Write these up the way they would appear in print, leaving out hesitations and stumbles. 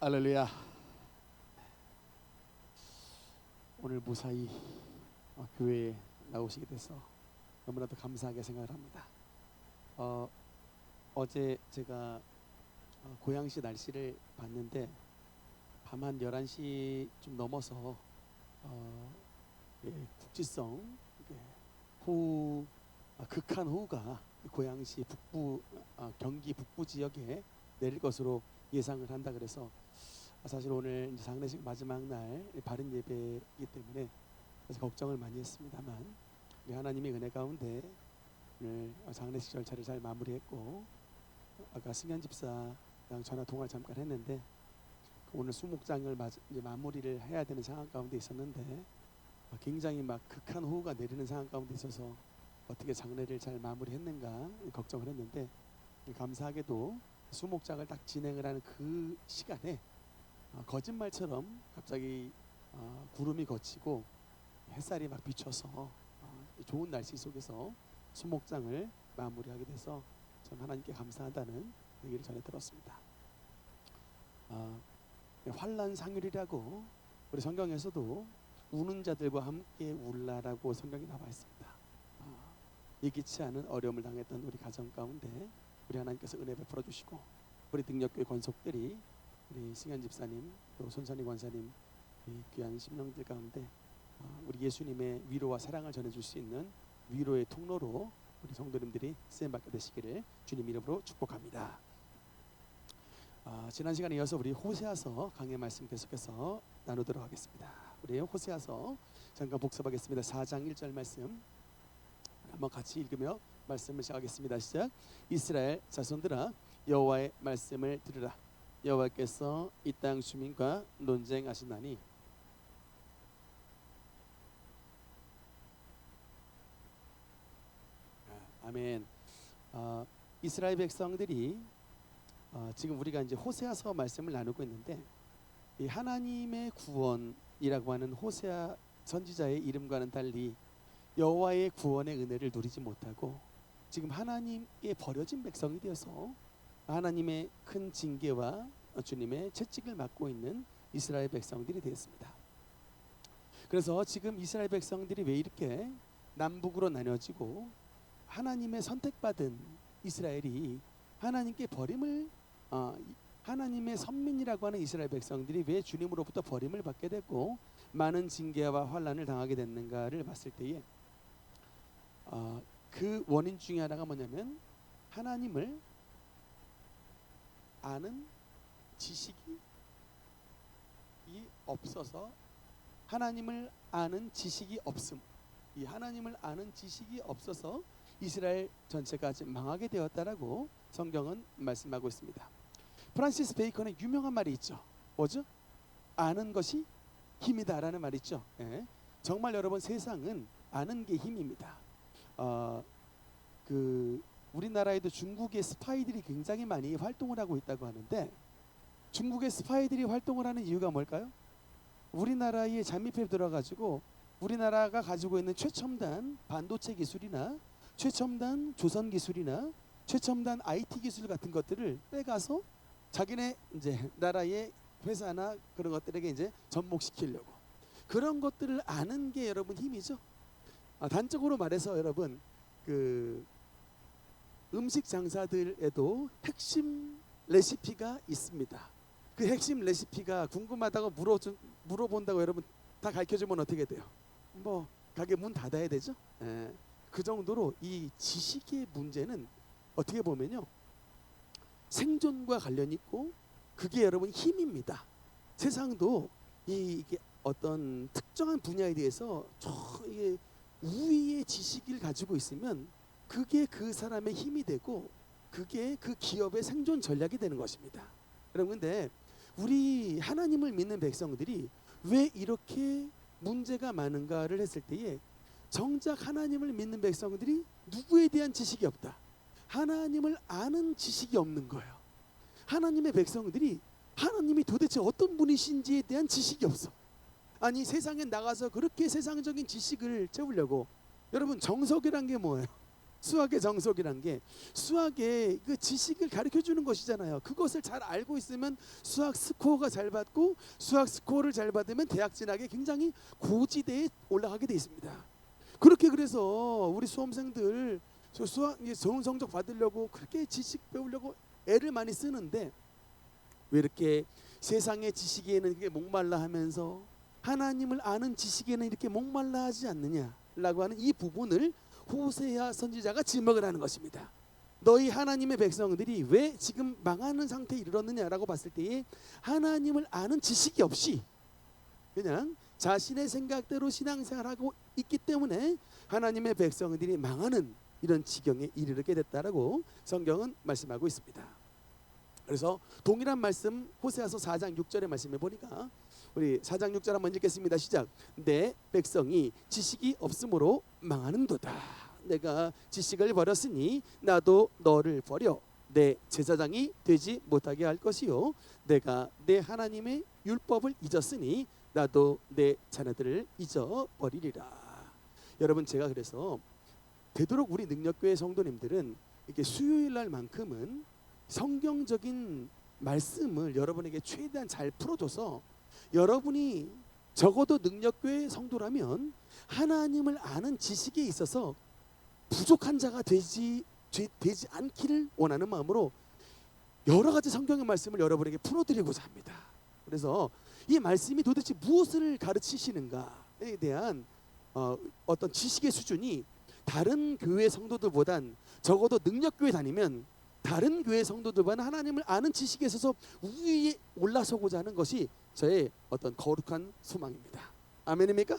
할렐루야. 오늘 무사히 교회에 나오시게 돼서 너무나도 감사하게 생각을 합니다. 어제 제가 고양시 날씨를 봤는데 밤 한 11시 좀 넘어서 국지성 호우, 극한 호우가 고양시 북부, 경기 북부 지역에 내릴 것으로 예상을 한다 그래서 사실 오늘 이제 장례식 마지막 날 바른 예배이기 때문에 사실 걱정을 많이 했습니다만 우리 하나님의 은혜 가운데 오늘 장례식 절차를 잘 마무리했고 아까 승현 집사랑 전화 통화를 잠깐 했는데 오늘 수목장을 이제 마무리를 해야 되는 상황 가운데 있었는데 굉장히 막 극한 호우가 내리는 상황 가운데 있어서 어떻게 장례를 잘 마무리했는가 걱정을 했는데 감사하게도 수목장을 딱 진행을 하는 그 시간에 거짓말처럼 갑자기 구름이 걷히고 햇살이 막 비춰서 좋은 날씨 속에서 수목장을 마무리하게 돼서 참 하나님께 감사하다는 얘기를 전해 들었습니다. 환난상률이라고 우리 성경에서도 우는 자들과 함께 울라라고 성경이 나와 있습니다. 예기치 않은 어려움을 당했던 우리 가정 가운데 우리 하나님께서 은혜 베풀어 주시고 우리 등력교회 권속들이 우리 승현 집사님 또 손선희 권사님 이 귀한 심령들 가운데 우리 예수님의 위로와 사랑을 전해줄 수 있는 위로의 통로로 우리 성도님들이 쓰임받게 되시기를 주님 이름으로 축복합니다. 지난 시간에 이어서 우리 호세아서 강의 말씀 계속해서 나누도록 하겠습니다. 우리 호세아서 잠깐 복습하겠습니다. 4장 1절 말씀 한번 같이 읽으며 말씀을 시작하겠습니다. 시작. 이스라엘 자손들아 여호와의 말씀을 들으라. 여호와께서 이 땅 주민과 논쟁하시나니 아멘. 이스라엘 백성들이 지금 우리가 이제 호세아서 말씀을 나누고 있는데 이 하나님의 구원이라고 하는 호세아 선지자의 이름과는 달리 여호와의 구원의 은혜를 누리지 못하고 지금 하나님께 버려진 백성이 되어서 하나님의 큰 징계와 주님의 채찍을 맡고 있는 이스라엘 백성들이 되었습니다. 그래서 지금 이스라엘 백성들이 왜 이렇게 남북으로 나뉘어지고 하나님의 선택받은 이스라엘이 하나님께 버림을 하나님의 선민이라고 하는 이스라엘 백성들이 왜 주님으로부터 버림을 받게 됐고 많은 징계와 환난을 당하게 됐는가를 봤을 때에 그 원인 중에 하나가 뭐냐면 하나님을 아는 지식이 없어서 하나님을 아는 지식이 없음. 이 하나님을 아는 지식이 없어서 이스라엘 전체가 지금 망하게 되었다라고 성경은 말씀하고 있습니다. 프란시스 베이컨의 유명한 말이 있죠. 뭐죠? 아는 것이 힘이다라는 말이 있죠. 예. 정말 여러분 세상은 아는 게 힘입니다. 우리나라에도 중국의 스파이들이 굉장히 많이 활동을 하고 있다고 하는데 중국의 스파이들이 활동을 하는 이유가 뭘까요? 우리나라에 잠입해 들어가지고 우리나라가 가지고 있는 최첨단 반도체 기술이나 최첨단 조선 기술이나 최첨단 IT 기술 같은 것들을 빼가서 자기네 이제 나라의 회사나 그런 것들에게 이제 접목시키려고 그런 것들을 아는 게 여러분 힘이죠. 단적으로 말해서 여러분 음식 장사들에도 핵심 레시피가 있습니다. 그 핵심 레시피가 궁금하다고 물어본다고 여러분 다 가르쳐주면 어떻게 돼요? 뭐 가게 문 닫아야 되죠. 그 정도로 이 지식의 문제는 어떻게 보면요 생존과 관련이 있고 그게 여러분 힘입니다. 세상도 이게 어떤 특정한 분야에 대해서 이게 우위의 지식을 가지고 있으면 그게 그 사람의 힘이 되고 그게 그 기업의 생존 전략이 되는 것입니다. 여러분 근데 우리 하나님을 믿는 백성들이 왜 이렇게 문제가 많은가를 했을 때에 정작 하나님을 믿는 백성들이 누구에 대한 지식이 없다. 하나님을 아는 지식이 없는 거예요. 하나님의 백성들이 하나님이 도대체 어떤 분이신지에 대한 지식이 없어. 아니 세상에 나가서 그렇게 세상적인 지식을 채우려고 여러분 정석이란 게 뭐예요? 수학의 정석이란 게 수학의 그 지식을 가르쳐 주는 것이잖아요. 그것을 잘 알고 있으면 수학 스코어가 잘 받고 수학 스코어를 잘 받으면 대학 진학에 굉장히 고지대에 올라가게 돼 있습니다. 그렇게 그래서 우리 수험생들 수학 좋은 성적 받으려고 그렇게 지식 배우려고 애를 많이 쓰는데 왜 이렇게 세상의 지식에는 이렇게 목말라 하면서 하나님을 아는 지식에는 이렇게 목말라 하지 않느냐라고 하는 이 부분을 호세아 선지자가 지적을 하는 것입니다. 너희 하나님의 백성들이 왜 지금 망하는 상태에 이르렀느냐라고 봤을 때에 하나님을 아는 지식이 없이 그냥 자신의 생각대로 신앙생활하고 있기 때문에 하나님의 백성들이 망하는 이런 지경에 이르게 됐다라고 성경은 말씀하고 있습니다. 그래서 동일한 말씀 호세아서 4장 6절의 말씀에 보니까 우리 4장 6절 한번 읽겠습니다. 시작. 내 백성이 지식이 없으므로 망하는도다. 내가 지식을 버렸으니 나도 너를 버려 내 제사장이 되지 못하게 할 것이요 내가 내 하나님의 율법을 잊었으니 나도 내 자녀들을 잊어버리리라. 여러분 제가 그래서 되도록 우리 능력교회 성도님들은 이렇게 수요일 날만큼은 성경적인 말씀을 여러분에게 최대한 잘 풀어줘서 여러분이 적어도 능력교회 성도라면 하나님을 아는 지식에 있어서 부족한 자가 되지 않기를 원하는 마음으로 여러 가지 성경의 말씀을 여러분에게 풀어드리고자 합니다. 그래서 이 말씀이 도대체 무엇을 가르치시는가에 대한 어떤 지식의 수준이 다른 교회 성도들보단 적어도 능력교회 다니면 다른 교회 성도들보다는 하나님을 아는 지식에 있어서 우위에 올라서고자 하는 것이 저의 어떤 거룩한 소망입니다. 아멘입니까?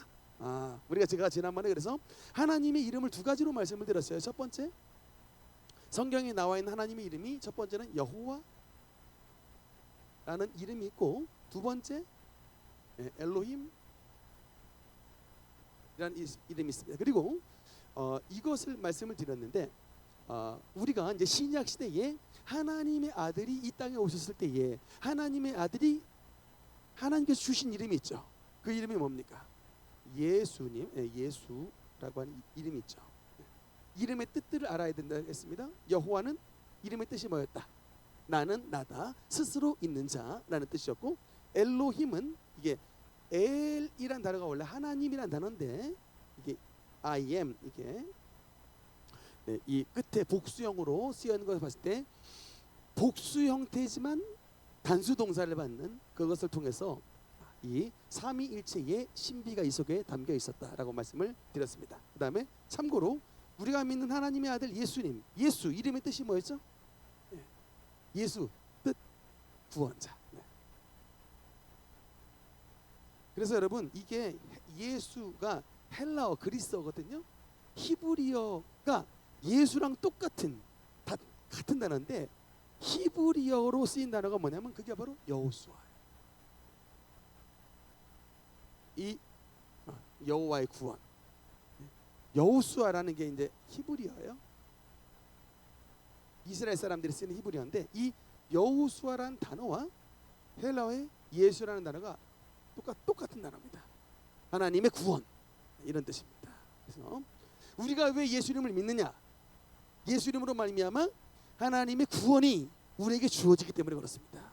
제가 지난번에 그래서 하나님의 이름을 두 가지로 말씀을 드렸어요. 첫 번째 성경에 나와 있는 하나님의 이름이 첫 번째는 여호와라는 이름이 있고 두 번째 엘로힘이라는 이름이 있습니다. 그리고 이것을 말씀을 드렸는데 우리가 이제 신약 시대에 하나님의 아들이 이 땅에 오셨을 때에 하나님의 아들이 하나님께서 주신 이름이 있죠. 그 이름이 뭡니까? 예수님, 예수라고 하는 이름이 있죠. 이름의 뜻들을 알아야 된다 했습니다. 여호와는 이름의 뜻이 뭐였다? 나는 나다, 스스로 있는 자라는 뜻이었고, 엘로힘은 이게 엘이란 단어가 원래 하나님이란 단어인데 이게 I am 이게 이 끝에 복수형으로 쓰여있는 것을 봤을 때 복수 형태지만 단수 동사를 받는 그것을 통해서 이 삼위일체의 신비가 이 속에 담겨 있었다라고 말씀을 드렸습니다. 그 다음에 참고로 우리가 믿는 하나님의 아들 예수님, 예수 이름의 뜻이 뭐였죠? 예수 뜻 구원자. 그래서 여러분 이게 예수가 헬라어 그리스어거든요. 히브리어가 예수랑 똑같은 같은 단어인데 히브리어로 쓰인 단어가 뭐냐면 그게 바로 여호수아. 이 여호와의 구원. 여호수아라는 게 이제 히브리어예요. 이스라엘 사람들이 쓰는 히브리어인데 이 여호수아라는 단어와 헬라어의 예수라는 단어가 똑같은 단어입니다. 하나님의 구원 이런 뜻입니다. 그래서 우리가 왜 예수 이름을 믿느냐? 예수 이름으로 말미암아 하나님의 구원이 우리에게 주어지기 때문에 그렇습니다.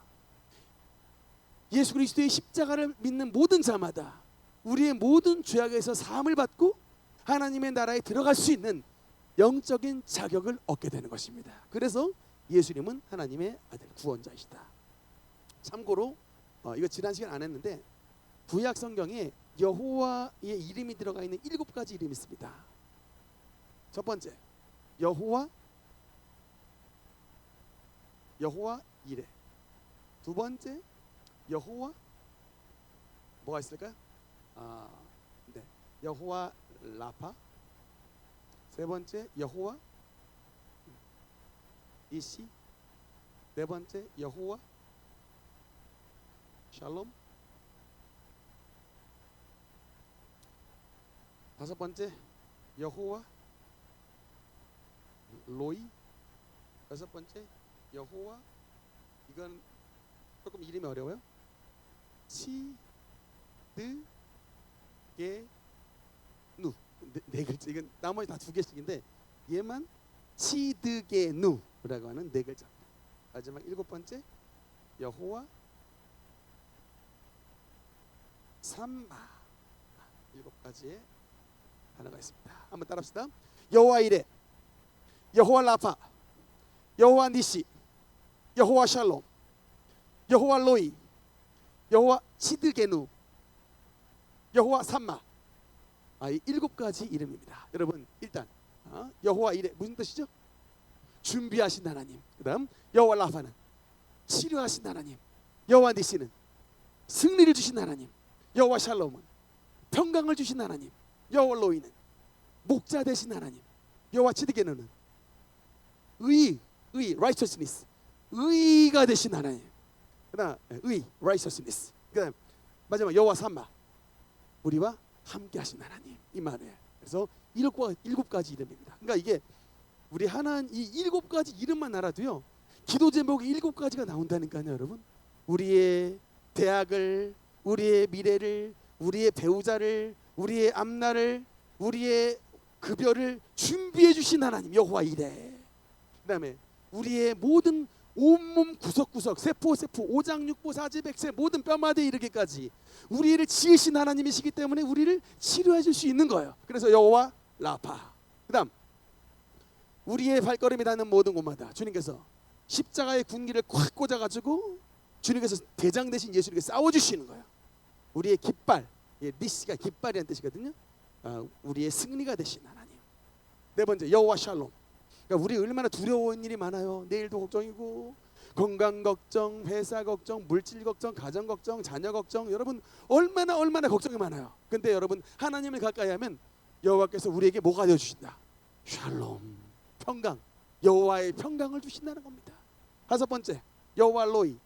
예수 그리스도의 십자가를 믿는 모든 자마다 우리의 모든 죄악에서 사함을 받고 하나님의 나라에 들어갈 수 있는 영적인 자격을 얻게 되는 것입니다. 그래서 예수님은 하나님의 아들 구원자이시다. 참고로 이거 지난 시간 안 했는데 구약 성경에 여호와의 이름이 들어가 있는 7가지 이름이 있습니다. 첫 번째 여호와 이레. 두 번째 여호와 뭐가 있을까요? 여호와 라파. 세 번째 여호와 이시. 네 번째 여호와 샬롬. 다섯 번째 여호와 로이. 여섯 번째 여호와 이건 조금 이름이 어려워요. 치드게누. 네 글자. 이건 나머지 다 2개씩인데 얘만 치드게누라고 하는 네 글자입니다. 마지막 일곱 번째 여호와 삼마, 일곱 가지의 단어가 있습니다. 한번 따라합시다. 여호와 이레, 여호와 라파, 여호와 니시, 여호와 샬롬, 여호와 로이, 여호와 치드게누, 여호와 삼마. 이 일곱 가지 이름입니다. 여러분 일단 여호와 이레 무슨 뜻이죠? 준비하신 하나님. 그다음 여호와 라파는 치료하신 하나님. 여호와 니시는 승리를 주신 하나님. 여호와 샬롬은 평강을 주신 하나님. 여호와 로이는 목자 되신 하나님. 여호와 치드게누는 의 righteousness, 의가 되신 하나님. 그다음 의 righteousness. 그다음 마지막 여호와 삼마, 우리와 함께 하신 하나님. 이마누엘. 그래서 일곱 가지 이름입니다. 그러니까 이게 우리 하나님 이 일곱 가지 이름만 알아도요, 기도 제목이 일곱 가지가 나온다니까요, 여러분. 우리의 대학을, 우리의 미래를, 우리의 배우자를, 우리의 앞날을, 우리의 급여를 준비해 주신 하나님 여호와 이레. 그다음에 우리의 모든 온몸 구석구석, 세포, 오장육부, 사지, 백세 모든 뼈마디에 이르기까지 우리를 지으신 하나님이시기 때문에 우리를 치료해 줄 수 있는 거예요. 그래서 여호와 라파. 그다음 우리의 발걸음이 닿는 모든 곳마다 주님께서 십자가의 군기를 콱 꽂아가지고 주님께서 대장 대신 예수님께 싸워주시는 거예요. 우리의 깃발, 니시가 깃발이라는 뜻이거든요. 우리의 승리가 되신 하나님. 네 번째 여호와 샬롬. 그러니까 우리 얼마나 두려운 일이 많아요. 내일도 걱정이고, 건강 걱정, 회사 걱정, 물질 걱정, 가정 걱정, 자녀 걱정. 여러분 얼마나 걱정이 많아요. 근데 여러분 하나님을 가까이 하면 여호와께서 우리에게 뭐가 되어 주신다? 샬롬, 평강. 여호와의 평강을 주신다는 겁니다. 다섯 번째 여호와 로이.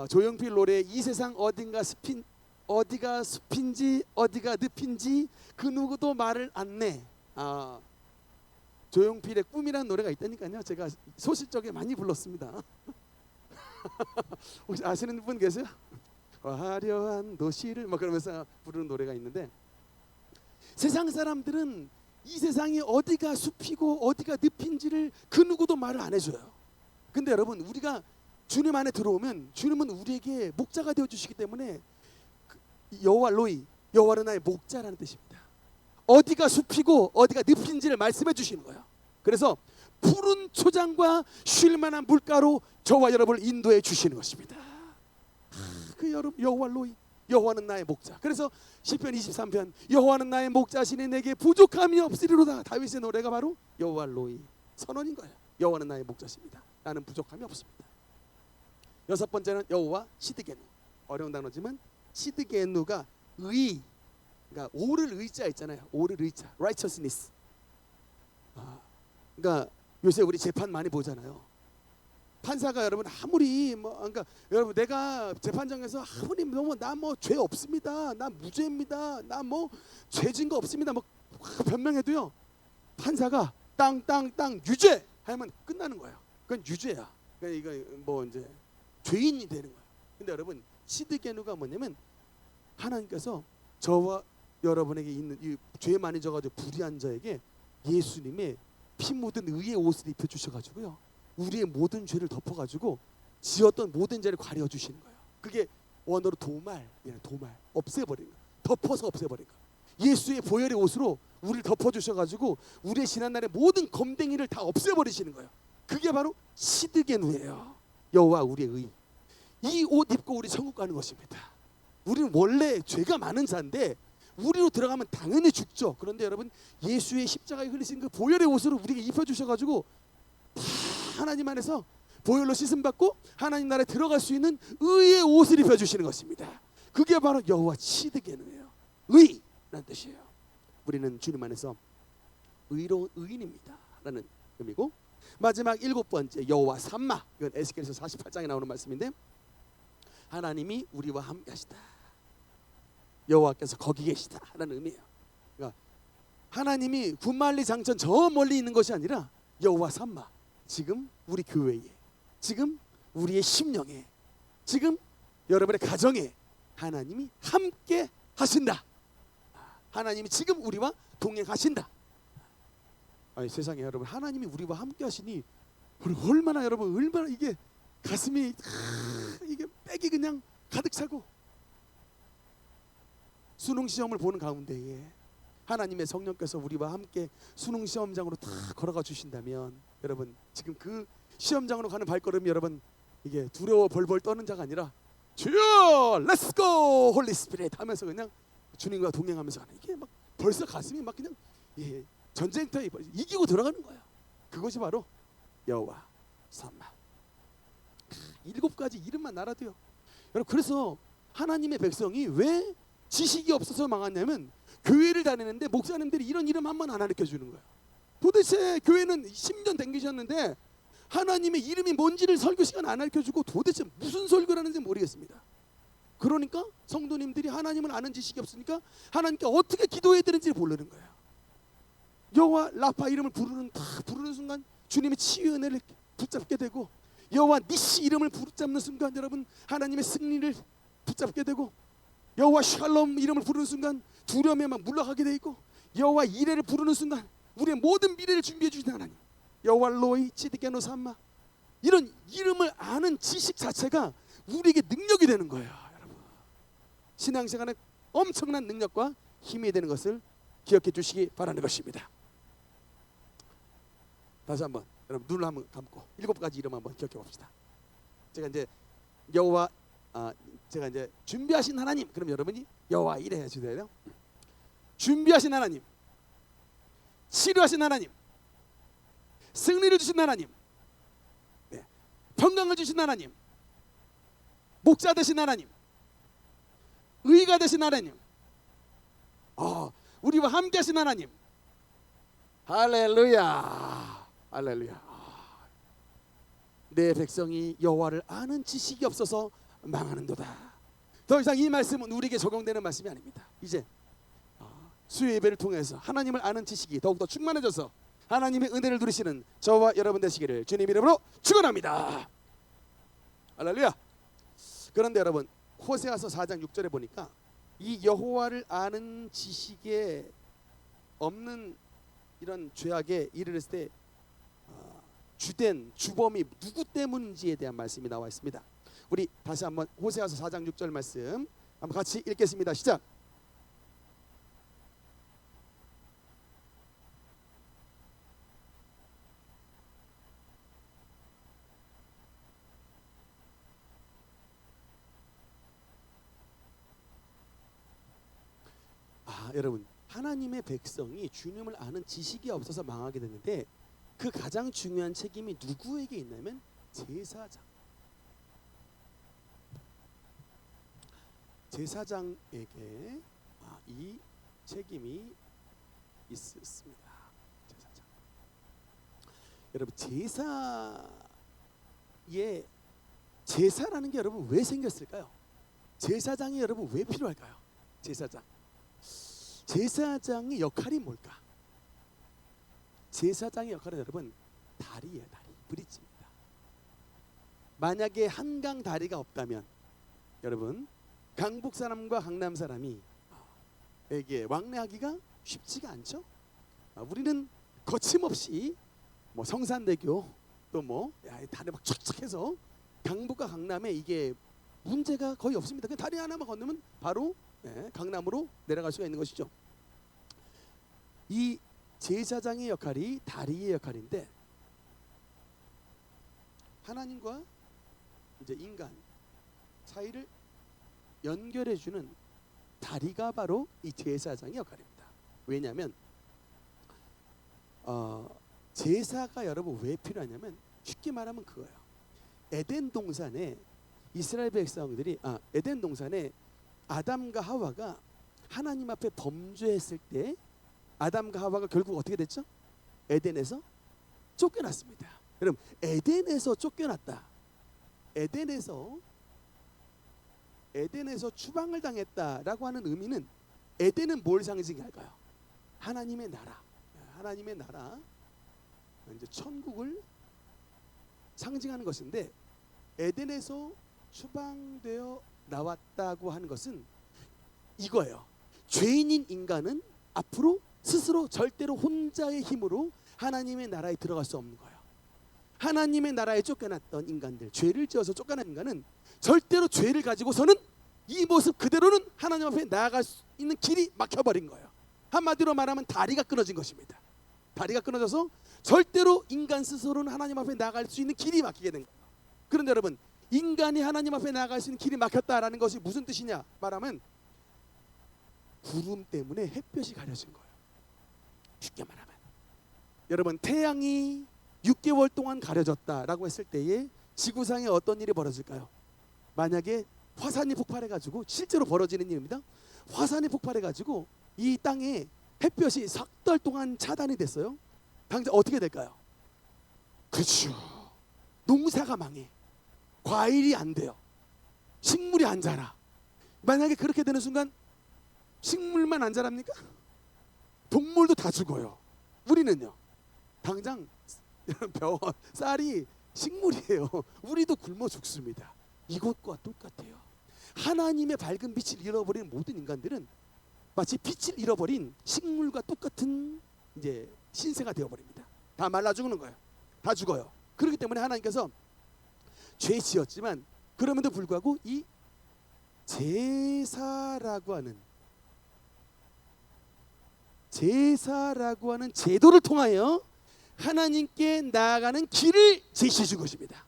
조용필 노래 이 세상 어디가 숲인지 어디가 늪인지 그 누구도 말을 안 내. 조용필의 꿈이라는 노래가 있다니까요. 제가 소실적에 많이 불렀습니다. 혹시 아시는 분 계세요? 화려한 도시를 막 그러면서 부르는 노래가 있는데, 세상 사람들은 이 세상이 어디가 숲이고 어디가 늪인지를 그 누구도 말을 안 해줘요. 근데 여러분 우리가 주님 안에 들어오면 주님은 우리에게 목자가 되어주시기 때문에 여호와 로이, 여호와는 나의 목자라는 뜻입니다. 어디가 숲이고 어디가 늪인지를 말씀해 주시는 거예요. 그래서 푸른 초장과 쉴만한 물가로 저와 여러분을 인도해 주시는 것입니다. 그 여호와 로이, 여호와는 나의 목자. 그래서 시편 23편 여호와는 나의 목자시니 내게 부족함이 없으리로다. 다윗의 노래가 바로 여호와 로이 선언인 거예요. 여호와는 나의 목자십니다. 나는 부족함이 없습니다. 여섯 번째는 여호와 시드게누. 어려운 단어지만 시드게누가 의, 그러니까 오를 의자 있잖아요. 오를 의자, righteousness. 그러니까 요새 우리 재판 많이 보잖아요. 판사가 여러분 아무리 그러니까 여러분 내가 재판장에서 아무리 나 죄 없습니다, 나 무죄입니다, 나 죄진 거 없습니다, 변명해도요, 판사가 땅 유죄 하면 끝나는 거예요. 그건 유죄야. 그러니까 이거 이제 죄인이 되는 거예요. 근데 여러분 시드게누가 뭐냐면 하나님께서 저와 여러분에게 있는 이 죄 많이 져가지고 불의한 자에게 예수님의 피 묻은 의의 옷을 입혀 주셔가지고요, 우리의 모든 죄를 덮어가지고 지었던 모든 죄를 가려 주시는 거예요. 그게 원어로 도말, 없애버리는 거예요. 덮어서 없애버리는 거예요. 예수의 보혈의 옷으로 우리를 덮어주셔가지고 우리의 지난날의 모든 검댕이를 다 없애버리시는 거예요. 그게 바로 시드게누예요. 여호와 우리의 의. 이 옷 입고 우리 천국 가는 것입니다. 우리는 원래 죄가 많은 자인데 우리로 들어가면 당연히 죽죠. 그런데 여러분 예수의 십자가에 흘리신 그 보혈의 옷으로 우리에게 입혀주셔가지고 다 하나님 안에서 보혈로 씻음받고 하나님 나라에 들어갈 수 있는 의의 옷을 입혀주시는 것입니다. 그게 바로 여호와 시드게누예요. 의라는 뜻이에요. 우리는 주님 안에서 의로운 의인입니다 라는 의미고, 마지막 일곱 번째 여호와 삼마. 이건 에스겔서 48장에 나오는 말씀인데, 하나님이 우리와 함께 하시다, 여호와께서 거기 계시다라는 의미예요. 그러니까 하나님이 군말리 장천 저 멀리 있는 것이 아니라 여호와 삼마, 지금 우리 교회에, 지금 우리의 심령에, 지금 여러분의 가정에 하나님이 함께 하신다. 하나님이 지금 우리와 동행하신다. 아니 세상에 여러분, 하나님이 우리와 함께 하시니 얼마나 여러분, 얼마나 이게 가슴이 이게 빽이 그냥 가득 차고, 수능 시험을 보는 가운데에 하나님의 성령께서 우리와 함께 수능 시험장으로 다 걸어가 주신다면, 여러분 지금 그 시험장으로 가는 발걸음이 여러분 이게 두려워 벌벌 떠는 자가 아니라 주여 렛츠고 홀리 스피릿 하면서 그냥 주님과 동행하면서 가는, 이게 막 벌써 가슴이 막 그냥 전쟁터에 이기고 들어가는 거야. 그것이 바로 여호와 삼마. 7가지 이름만 알아도요. 여러분, 그래서 하나님의 백성이 왜 지식이 없어서 망하냐면, 교회를 다니는데 목사님들이 이런 이름 한 번 안 가르쳐 주는 거야. 도대체 교회는 10년 댕기셨는데 하나님의 이름이 뭔지를 설교 시간 안 가르쳐 주고 도대체 무슨 설교를 하는지 모르겠습니다. 그러니까 성도님들이 하나님을 아는 지식이 없으니까 하나님께 어떻게 기도해야 되는지 모르는 거예요. 여호와 라파 이름을 부르는 순간 주님의 치유의 은혜를 붙잡게 되고, 여호와 니시 이름을 붙잡는 순간 여러분 하나님의 승리를 붙잡게 되고, 여호와 샬롬 이름을 부르는 순간 두려움에 막 물러가게 돼 있고, 여호와 이레를 부르는 순간 우리의 모든 미래를 준비해 주신 하나님, 여호와 로이 치드게노 삼마, 이런 이름을 아는 지식 자체가 우리에게 능력이 되는 거예요. 여러분, 신앙생활에 엄청난 능력과 힘이 되는 것을 기억해 주시기 바라는 것입니다. 다시 한번 여러분 눈을 한번 감고 7가지 이름 한번 기억해 봅시다. 제가 이제 여호와 제가 이제 준비하신 하나님, 그럼 여러분이 여호와 이래 해주셔야 돼요. 준비하신 하나님, 치료하신 하나님, 승리를 주신 하나님, 평강을 주신 하나님, 목자 되신 하나님, 의가 되신 하나님, 우리와 함께 하신 하나님. 할렐루야, 할렐루야. 내 백성이 여호와를 아는 지식이 없어서 망하는도다. 더 이상 이 말씀은 우리에게 적용되는 말씀이 아닙니다. 이제 수요 예배를 통해서 하나님을 아는 지식이 더욱더 충만해져서 하나님의 은혜를 누리시는 저와 여러분 되시기를 주님 이름으로 축원합니다. 할렐루야. 그런데 여러분, 호세아서 4장 6절에 보니까 이 여호와를 아는 지식에 없는 이런 죄악에 이르렀을 때 주된 주범이 누구 때문인지에 대한 말씀이 나와 있습니다. 우리 다시 한번 호세아서 4장 6절 말씀 한번 같이 읽겠습니다. 시작. 여러분, 하나님의 백성이 주님을 아는 지식이 없어서 망하게 됐는데, 그 가장 중요한 책임이 누구에게 있냐면 제사장에게 이 책임이 있습니다. 제사장. 여러분, 제사라는 게 여러분 왜 생겼을까요? 제사장이 여러분 왜 필요할까요? 제사장의 역할이 뭘까? 제사장의 역할은 여러분 다리예요. 다리, 브릿지입니다. 만약에 한강 다리가 없다면 여러분 강북 사람과 강남 사람이 에게 왕래하기가 쉽지가 않죠. 우리는 거침없이 뭐 성산대교 또 다리 막 촥촥해서 강북과 강남에 이게 문제가 거의 없습니다. 그냥 다리 하나만 건너면 바로 강남으로 내려갈 수가 있는 것이죠. 이 제사장의 역할이 다리의 역할인데, 하나님과 이제 인간 사이를 연결해주는 다리가 바로 이 제사장의 역할입니다. 왜냐하면 제사가 여러분 왜 필요하냐면, 쉽게 말하면 그거예요. 에덴 동산에 이스라엘 백성들이 에덴 동산에 아담과 하와가 하나님 앞에 범죄했을 때 아담과 하와가 결국 어떻게 됐죠? 에덴에서 쫓겨났습니다. 여러분, 에덴에서 쫓겨났다, 에덴에서 추방을 당했다라고 하는 의미는, 에덴은 뭘 상징할까요? 하나님의 나라, 하나님의 나라, 이제 천국을 상징하는 것인데, 에덴에서 추방되어 나왔다고 하는 것은 이거예요. 죄인인 인간은 앞으로 스스로 절대로 혼자의 힘으로 하나님의 나라에 들어갈 수 없는 거예요. 하나님의 나라에 쫓겨났던 인간들, 죄를 지어서 쫓겨난 인간은 절대로 죄를 가지고서는 이 모습 그대로는 하나님 앞에 나아갈 수 있는 길이 막혀버린 거예요. 한마디로 말하면 다리가 끊어진 것입니다. 다리가 끊어져서 절대로 인간 스스로는 하나님 앞에 나아갈 수 있는 길이 막히게 된 거예요. 그런데 여러분, 인간이 하나님 앞에 나아갈 수 있는 길이 막혔다라는 것이 무슨 뜻이냐 말하면 구름 때문에 햇볕이 가려진 거예요. 쉽게 말하면 여러분, 태양이 6개월 동안 가려졌다라고 했을 때에 지구상에 어떤 일이 벌어질까요? 만약에 화산이 폭발해가지고, 실제로 벌어지는 일입니다. 화산이 폭발해가지고 이 땅에 햇볕이 석 달 동안 차단이 됐어요. 당장 어떻게 될까요? 그렇죠. 농사가 망해. 과일이 안 돼요. 식물이 안 자라. 만약에 그렇게 되는 순간 식물만 안 자랍니까? 동물도 다 죽어요. 우리는요. 당장 병원, 쌀이 식물이에요. 우리도 굶어 죽습니다. 이것과 똑같아요. 하나님의 밝은 빛을 잃어버린 모든 인간들은 마치 빛을 잃어버린 식물과 똑같은 이제 신세가 되어버립니다. 다 말라 죽는 거예요. 다 죽어요. 그렇기 때문에 하나님께서 죄 지었지만 그럼에도 불구하고 이 제사라고 하는 제도를 통하여 하나님께 나아가는 길을 제시해 준 것입니다.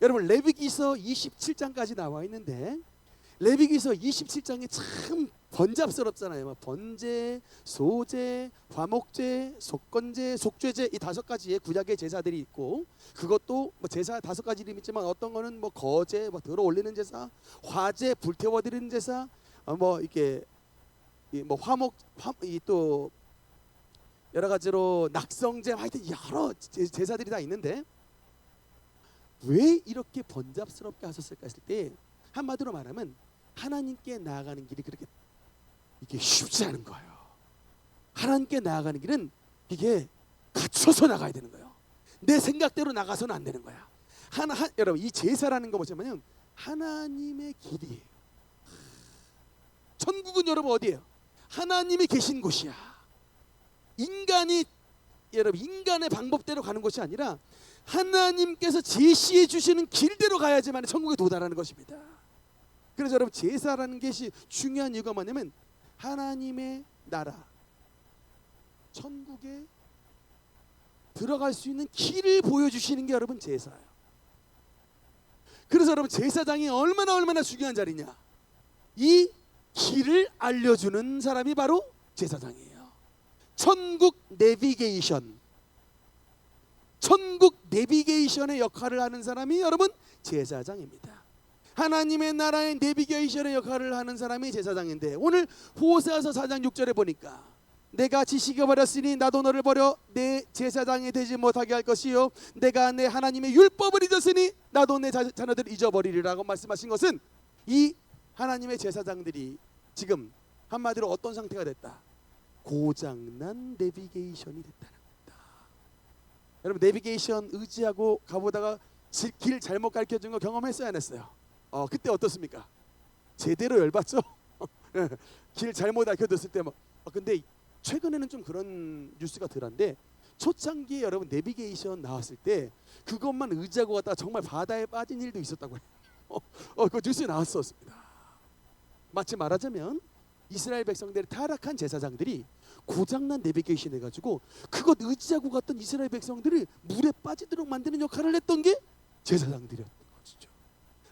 여러분, 레위기서 27장까지 나와 있는데 레위기서 27장이 참 번잡스럽잖아요. 번제, 소제, 화목제, 속건제, 속죄제, 이 5가지의 구약의 제사들이 있고, 그것도 뭐 제사 5가지 이름이 있지만 어떤 거는 뭐 거제, 뭐 들어 올리는 제사, 화제, 불태워 드리는 제사, 뭐 이렇게 뭐 화목, 또 여러 가지로 낙성제, 하여튼 여러 제사들이 다 있는데 왜 이렇게 번잡스럽게 하셨을까 했을 때, 한마디로 말하면 하나님께 나아가는 길이 그렇게 이게 쉽지 않은 거예요. 하나님께 나아가는 길은 이게 갖춰서 나가야 되는 거예요. 내 생각대로 나가서는 안 되는 거야. 여러분, 이 제사라는 거 보시면 하나님의 길이에요. 천국은 여러분 어디예요? 하나님이 계신 곳이야. 여러분, 인간의 방법대로 가는 것이 아니라 하나님께서 제시해 주시는 길대로 가야지만 천국에 도달하는 것입니다. 그래서 여러분, 제사라는 것이 중요한 이유가 뭐냐면 하나님의 나라, 천국에 들어갈 수 있는 길을 보여주시는 게 여러분 제사예요. 그래서 여러분, 제사장이 얼마나 중요한 자리냐, 이 길을 알려주는 사람이 바로 제사장이에요. 천국 내비게이션의 역할을 하는 사람이 여러분 제사장입니다. 하나님의 나라의 내비게이션의 역할을 하는 사람이 제사장인데, 오늘 호세아서 4장 6절에 보니까 내가 지식을 버렸으니 나도 너를 버려 내 제사장이 되지 못하게 할 것이요, 내가 내 하나님의 율법을 잊었으니 나도 내 자녀들을 잊어버리리라고 말씀하신 것은, 이 하나님의 제사장들이 지금 한마디로 어떤 상태가 됐다? 고장난 내비게이션이 됐다는 겁니다. 여러분, 내비게이션 의지하고 가보다가 길 잘못 가르쳐준 거 경험했어요, 안 했어요? 그때 어떻습니까? 제대로 열받죠? 길 잘못 알려줬을 때 근데 최근에는 좀 그런 뉴스가 덜한데, 초창기에 여러분 내비게이션 나왔을 때 그것만 의지하고 갔다가 정말 바다에 빠진 일도 있었다고 해요. 그 뉴스에 나왔었습니다. 마치 말하자면 이스라엘 백성들의 타락한 제사장들이 고장난 내비게이션 해가지고 그것 의지하고 갔던 이스라엘 백성들을 물에 빠지도록 만드는 역할을 했던 게 제사장들이었던 것이죠.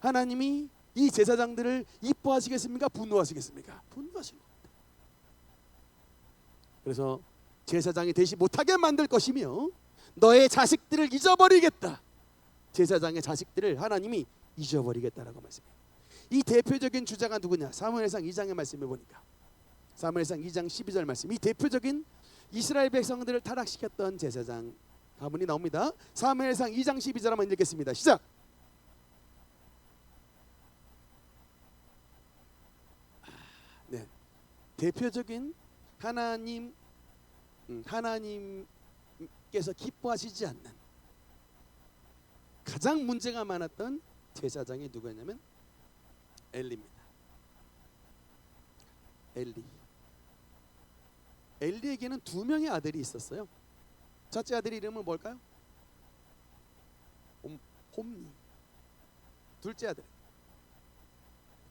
하나님이 이 제사장들을 이뻐하시겠습니까? 분노하시겠습니까? 분노하신 겁니다. 그래서 제사장이 되지 못하게 만들 것이며 너의 자식들을 잊어버리겠다. 제사장의 자식들을 하나님이 잊어버리겠다라고 말씀해요. 이 대표적인 주자가 누구냐? 사무엘상 2장의 말씀을 보니까 사무엘상 2장 12절 말씀, 이 대표적인 이스라엘 백성들을 타락시켰던 제사장 가문이 나옵니다. 사무엘상 2장 12절 한번 읽겠습니다. 시작. 네, 대표적인 하나님께서 기뻐하시지 않는 가장 문제가 많았던 제사장이 누구였냐면 엘리입니다. 엘리. 엘리에게는 두 명의 아들이 있었어요. 첫째 아들 이름은 뭘까요? 홈니. 둘째 아들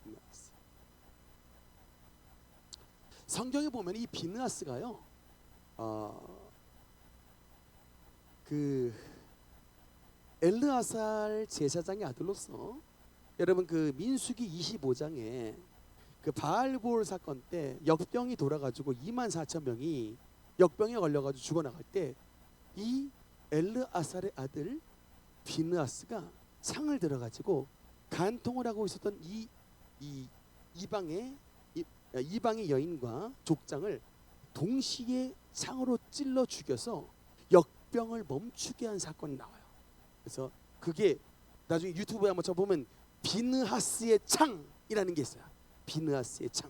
비느하스. 성경에 보면 이 비느하스가요, 그 엘르아살 제사장의 아들로서, 여러분 그 민수기 25장에 그 바알볼 사건 때 역병이 돌아가지고 24,000명이 역병에 걸려가지고 죽어나갈 때 이 엘르아살의 아들 비느하스가 창을 들어가지고 간통을 하고 있었던 이방의 여인과 족장을 동시에 창으로 찔러 죽여서 역병을 멈추게 한 사건이 나와요. 그래서 그게 나중에 유튜브에 한번 쳐보면 비느하스의 창이라는 게 있어요. 비느하스의 창.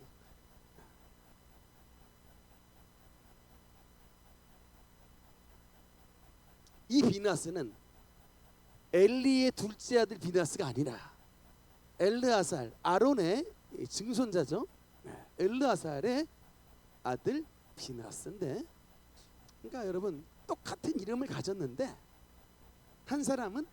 이 비느하스는 엘리의 둘째 아들 비느하스가 아니라 엘르아살, 아론의 증손자죠. 엘르아살의 아들 비느하스인데, 그러니까 여러분 똑같은 이름을 가졌는데 한 사람은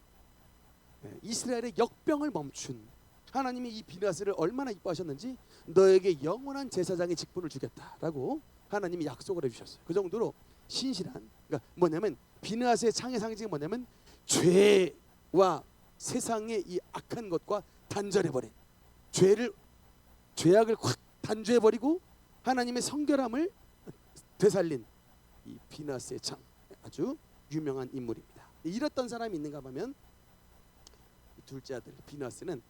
이스라엘의 역병을 멈춘, 하나님이 이 비느하스를 얼마나 이뻐하셨는지 너에게 영원한 제사장의 직분을 주겠다라고 하나님이 약속을 해주셨어요. 그 정도로 신실한, 그러니까 뭐냐면 비느하스의 창의 상징이 뭐냐면 죄와 세상의 이 악한 것과 단절해버린, 죄악을 확 단죄해버리고 하나님의 성결함을 되살린 이 비느하스의 창, 아주 유명한 인물입니다. 이랬던 사람이 있는가 하면 둘째 아들 비느하스는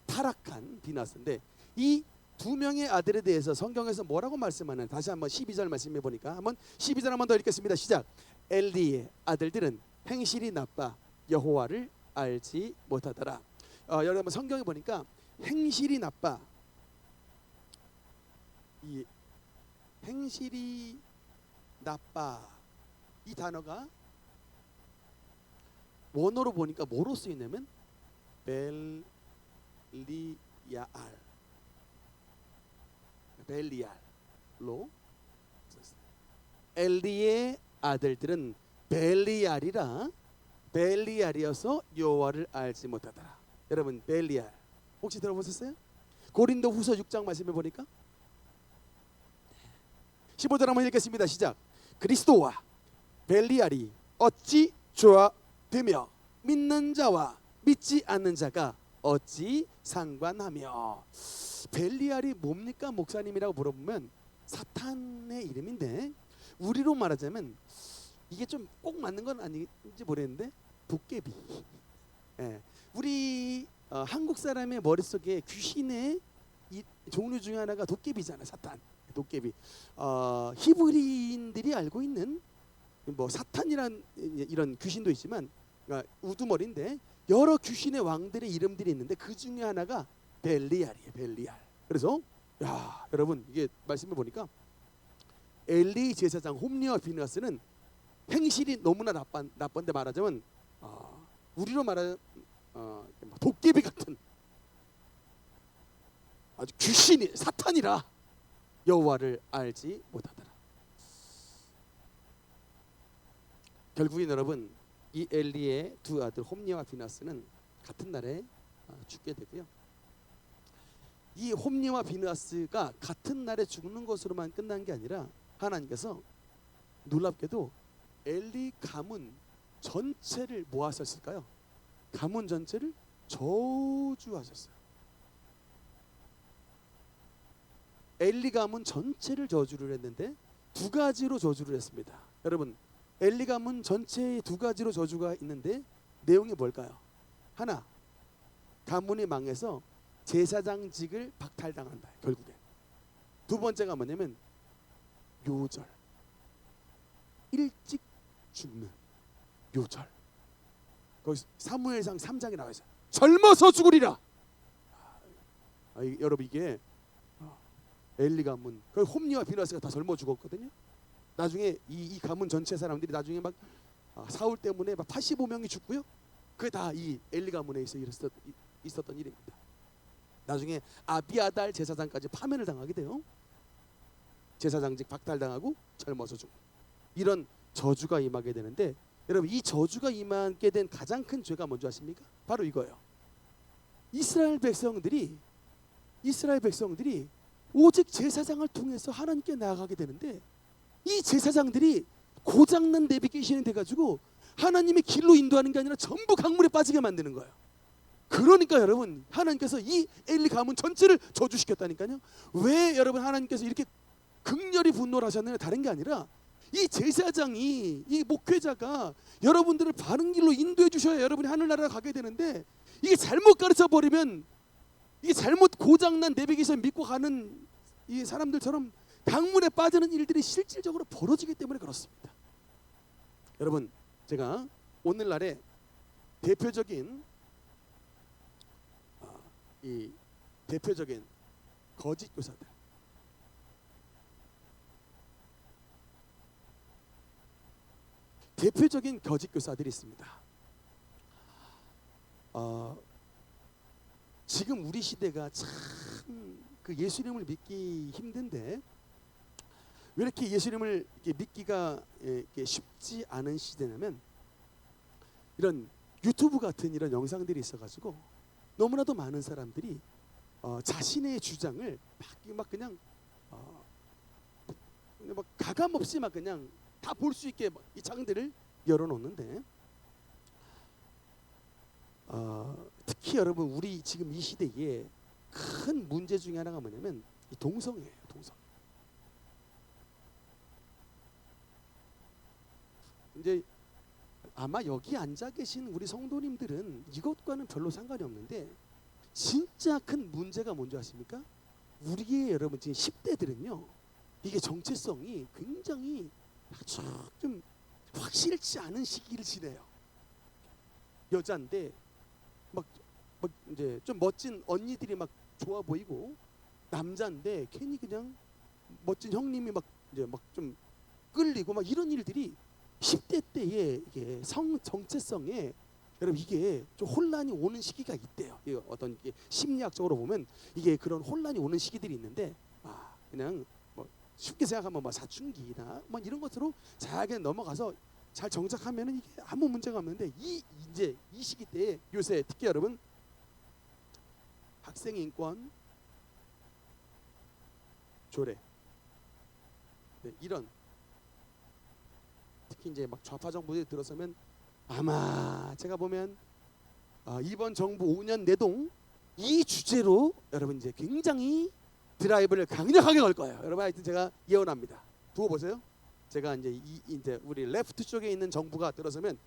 타락한 비느하스인데, 이 두 명의 아들에 대해서 성경에서 뭐라고 말씀하는, 다시 한번 12절 말씀해 보니까 한번 12절 한번 더 읽겠습니다. 시작. 엘리의 아들들은 행실이 나빠 여호와를 알지 못하더라. 여러분 성경에 보니까 행실이 나빠, 이 행실이 나빠 이 단어가 원어로 보니까 뭐로 쓰이냐면 벨리알로, 엘리의 아들들은 벨리알이라, 벨리알이어서 여호와를 알지 못하더라. 여러분 벨리알 혹시 들어보셨어요? 고린도후서 6장 말씀해 보니까 15절 한번 읽겠습니다. 시작. 그리스도와 벨리알이 어찌 조화되며 믿는 자와 믿지 않는 자가 어찌 상관하며. 벨리알이 뭡니까 목사님이라고 물어보면 사탄의 이름인데, 우리로 말하자면 이게 좀 꼭 맞는 건 아닌지 모르겠는데 도깨비. 우리 한국 사람의 머릿속에 귀신의 이 종류 중에 하나가 도깨비잖아요. 사탄, 도깨비. 히브리인들이 알고 있는 뭐 사탄이란 이런 귀신도 있지만, 그러니까 우두머리인데 여러 귀신의 왕들의 이름들이 있는데 그 중에 하나가 벨리알이에요. 벨리알. 그래서 여러분 이게 말씀해 보니까 엘리 제사장 홈리와 비느하스는 행실이 너무나 나쁜데 말하자면 우리로 말하면 도깨비 같은 아주 귀신이, 사탄이라 여호와를 알지 못하더라. 결국엔 여러분 이 엘리의 두 아들 홈리와 비느하스는 같은 날에 죽게 되고요. 이 홈리와 비느하스가 같은 날에 죽는 것으로만 끝난 게 아니라 하나님께서 놀랍게도 엘리 가문 전체를 뭐 하셨을까요? 가문 전체를 저주하셨어요. 엘리 가문 전체를 저주를 했는데 두 가지로 저주를 했습니다. 여러분 엘리 가문 전체에 두 가지로 저주가 있는데 내용이 뭘까요? 하나, 가문이 망해서 제사장직을 박탈당한다. 결국에. 두 번째가 뭐냐면 요절, 일찍 죽는 요절. 거기 사무엘상 3장에 나와 있어요. 젊어서 죽으리라. 여러분 이게 엘리 가문, 그 홈리와 비느하스가 다 젊어 죽었거든요. 나중에 이 가문 전체 사람들이 나중에 막 사울 때문에 막 85명이 죽고요. 그게 다 이 엘리 가문에 있었던 일입니다. 나중에 아비아달 제사장까지 파면을 당하게 돼요. 제사장직 박탈당하고 젊어서 죽고 이런 저주가 임하게 되는데 여러분 이 저주가 임하게 된 가장 큰 죄가 뭔지 아십니까? 바로 이거예요. 이스라엘 백성들이 오직 제사장을 통해서 하나님께 나아가게 되는데 이 제사장들이 고장난 내비 귀신이 돼가지고 하나님의 길로 인도하는 게 아니라 전부 강물에 빠지게 만드는 거예요. 그러니까 여러분 하나님께서 이 엘리 가문 전체를 저주시켰다니까요. 왜 여러분 하나님께서 이렇게 극렬히 분노를 하셨느냐 다른 게 아니라 이 제사장이 이 목회자가 여러분들을 바른 길로 인도해 주셔야 여러분이 하늘나라에 가게 되는데 이게 잘못 가르쳐 버리면 이게 잘못 고장난 내비기신 믿고 가는 이 사람들처럼 강물에 빠지는 일들이 실질적으로 벌어지기 때문에 그렇습니다. 여러분 제가 오늘날의 대표적인 거짓 교사들 대표적인 거짓 교사들이 있습니다. 지금 우리 시대가 참 그 예수님을 믿기 힘든데 왜 이렇게 예수님을 믿기가 쉽지 않은 시대냐면 이런 유튜브 같은 이런 영상들이 있어가지고 너무나도 많은 사람들이 자신의 주장을 막 그냥 막 가감 없이 막 그냥 다 볼 수 있게 이 창들을 열어놓는데 특히 여러분 우리 지금 이 시대에 큰 문제 중에 하나가 뭐냐면 이 동성애예요. 동성. 이제 아마 여기 앉아 계신 우리 성도님들은 이것과는 별로 상관이 없는데 진짜 큰 문제가 뭔지 아십니까? 우리의 여러분 지금 10대들은요 이게 정체성이 굉장히 좀 확실치 않은 시기를 지내요. 여자인데 막 이제 좀 멋진 언니들이 막 좋아 보이고 남자인데 괜히 그냥 멋진 형님이 막 이제 막 좀 끌리고 막 이런 일들이 10대 때에 이게 성 정체성에 여러분 이게 좀 혼란이 오는 시기가 있대요. 이게 어떤 심리학적으로 보면 이게 그런 혼란이 오는 시기들이 있는데 그냥 뭐 쉽게 생각하면 뭐 사춘기나 뭐 이런 것으로 잘 그냥 넘어가서 잘 정착하면은 이게 아무 문제가 없는데 이제 이 시기 때에 요새 특히 여러분 학생 인권 조례 이런 특히 이제 막 좌파 정부들이 들어서면 아마 제가 보면 이번 정부 5년 내동 이 주제로 여러분 이제 굉장히 드라이브를 강력하게 걸 거예요. 여러분 하여튼 제가 예언합니다. 두고 보세요. 제가 이제 우리 레프트 쪽에 있는 정부가 들어서면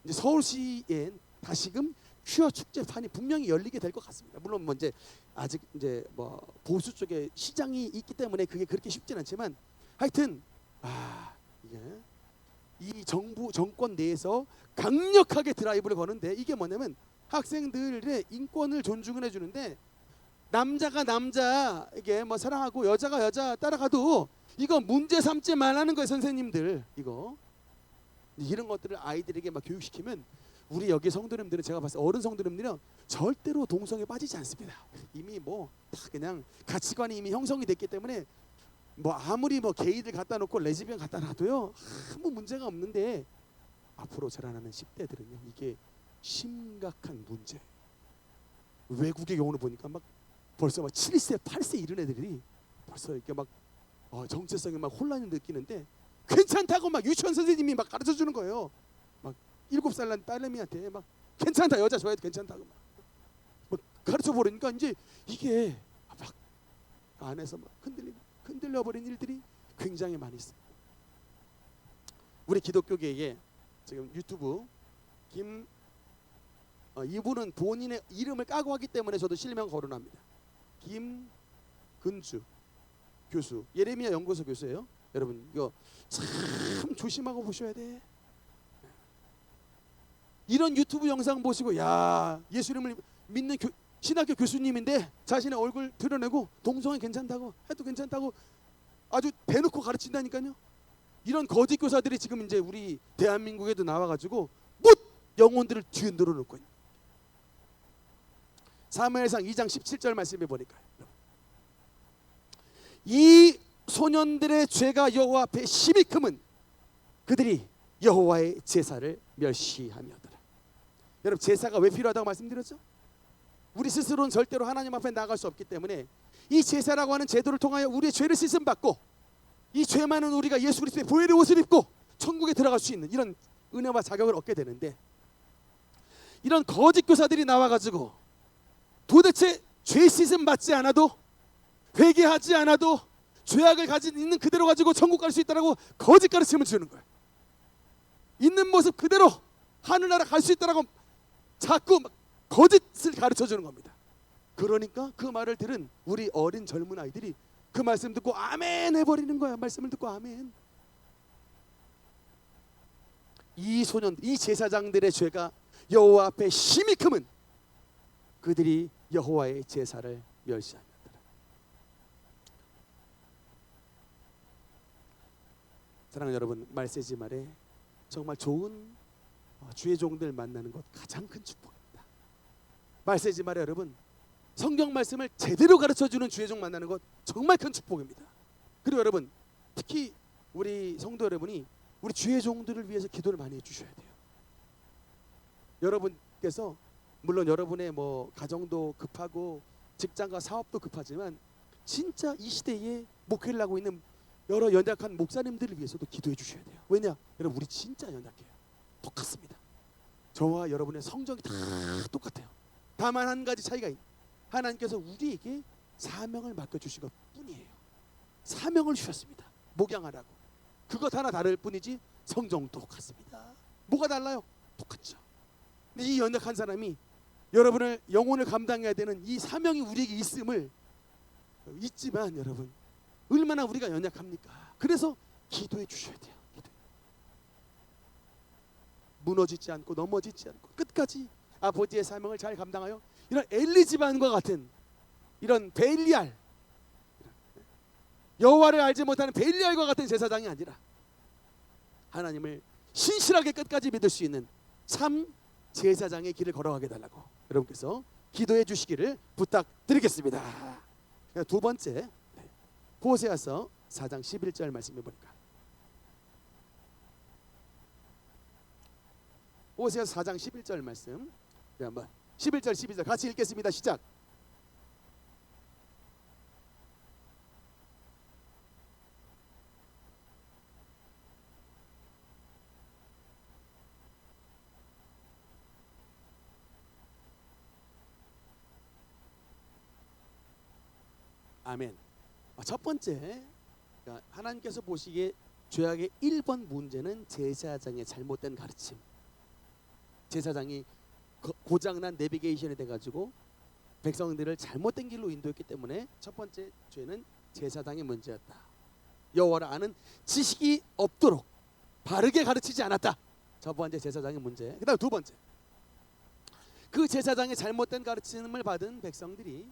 이제 서울시엔 다시금 퀴어 축제판이 분명히 열리게 될 것 같습니다. 물론 뭐 이제 아직 이제 뭐 보수 쪽에 시장이 있기 때문에 그게 그렇게 쉽지는 않지만 하여튼 이게 이 정권 내에서 강력하게 드라이브를 거는데 이게 뭐냐면 학생들의 인권을 존중을 해주는데 남자가 남자 이게 뭐 사랑하고 여자가 여자 따라가도 이거 문제 삼지 말라는 거예요. 선생님들 이거 이런 것들을 아이들에게 막 교육시키면 우리 여기 성도님들은 제가 봤을 때 어른 성도님들은 절대로 동성에 빠지지 않습니다. 이미 뭐 다 그냥 가치관이 이미 형성이 됐기 때문에 뭐 아무리 뭐 게이들 갖다 놓고 레즈비언 갖다 놔도요 아무 문제가 없는데 앞으로 자라나는 10대들은요 이게 심각한 문제. 외국의 경우를 보니까 막 벌써 막 7세 8세 이런 애들이 벌써 이렇게 막 정체성에 막 혼란을 느끼는데 괜찮다고 막 유치원 선생님이 막 가르쳐 주는 거예요. 막 7살 난 딸내미한테 막 괜찮다 여자 좋아해도 괜찮다고 막 가르쳐 버리니까 이제 이게 막 안에서 막 흔들려 버린 일들이 굉장히 많이 있습니다. 우리 기독교계에 지금 유튜브 이분은 본인의 이름을 까고 하기 때문에 저도 실명 거론합니다. 김근주 교수, 예레미야 연구소 교수예요. 여러분 이거 참 조심하고 보셔야 돼. 이런 유튜브 영상 보시고 야 예수님을 믿는 신학교 교수님인데 자신의 얼굴 드러내고 동성애 괜찮다고 해도 괜찮다고 아주 대놓고 가르친다니까요. 이런 거짓 교사들이 지금 이제 우리 대한민국에도 나와가지고 못 영혼들을 뒤흔들어 놓고 있는. 사무엘상 2장 17절 말씀해 보니까 이 소년들의 죄가 여호와 앞에 심히 크면 그들이 여호와의 제사를 멸시하며더라. 여러분, 제사가 왜 필요하다고 말씀드렸죠? 우리 스스로는 절대로 하나님 앞에 나아갈 수 없기 때문에 이 제사라고 하는 제도를 통하여 우리의 죄를 씻음 받고 이 죄 많은 우리가 예수 그리스도의 보혈의 옷을 입고 천국에 들어갈 수 있는 이런 은혜와 자격을 얻게 되는데, 이런 거짓 교사들이 나와가지고 도대체 죄 씻음 받지 않아도, 회개하지 않아도 죄악을 가진 있는 그대로 가지고 천국 갈 수 있다라고 거짓 가르침을 주는 거예요. 있는 모습 그대로 하늘나라 갈 수 있다라고 자꾸 거짓을 가르쳐 주는 겁니다. 그러니까 그 말을 들은 우리 어린 젊은 아이들이 그 말씀 듣고 아멘 해버리는 거야. 말씀을 듣고 아멘. 이 소년, 이 제사장들의 죄가 여호와 앞에 심히 크면 그들이 여호와의 제사를 멸시합니다. 사랑하는 여러분, 말세지 말에 정말 좋은 주의 종들 만나는 것 가장 큰 축복입니다. 말세지 말에 여러분, 성경 말씀을 제대로 가르쳐주는 주의 종 만나는 것 정말 큰 축복입니다. 그리고 여러분, 특히 우리 성도 여러분이 우리 주의 종들을 위해서 기도를 많이 해주셔야 돼요. 여러분께서 물론 여러분의 뭐 가정도 급하고 직장과 사업도 급하지만 진짜 이 시대에 목회를 하고 있는 여러 연약한 목사님들을 위해서도 기도해 주셔야 돼요. 왜냐? 여러분, 우리 진짜 연약해요. 똑같습니다. 저와 여러분의 성정이 다 똑같아요. 다만 한 가지 차이가 있는, 하나님께서 우리에게 사명을 맡겨주신 것 뿐이에요. 사명을 주셨습니다. 목양하라고. 그것 하나 다를 뿐이지 성정도 똑같습니다. 뭐가 달라요? 똑같죠. 근데 이 연약한 사람이 여러분을 영혼을 감당해야 되는 이 사명이 우리에게 있음을 잊지만, 여러분 얼마나 우리가 연약합니까? 그래서 기도해 주셔야 돼요. 무너지지 않고 넘어지지 않고 끝까지 아버지의 사명을 잘 감당하여 이런 엘리 집안과 같은 이런 벨리알, 여호와를 알지 못하는 벨리알과 같은 제사장이 아니라 하나님을 신실하게 끝까지 믿을 수 있는 참 제사장의 길을 걸어가게 달라고 여러분께서 기도해 주시기를 부탁드리겠습니다. 두 번째, 호세아서 4장 11절 말씀해 보니까, 호세아서 4장 11절 말씀 한번 11절 12절 같이 읽겠습니다. 시작. 아멘. 첫 번째, 하나님께서 보시기에 죄악의 1번 문제는 제사장의 잘못된 가르침. 제사장이 고장난 내비게이션이 돼가지고 백성들을 잘못된 길로 인도했기 때문에 첫 번째 죄는 제사장의 문제였다. 여호와를 아는 지식이 없도록 바르게 가르치지 않았다. 첫 번째 제사장의 문제. 그 다음 두 번째, 그 제사장의 잘못된 가르침을 받은 백성들이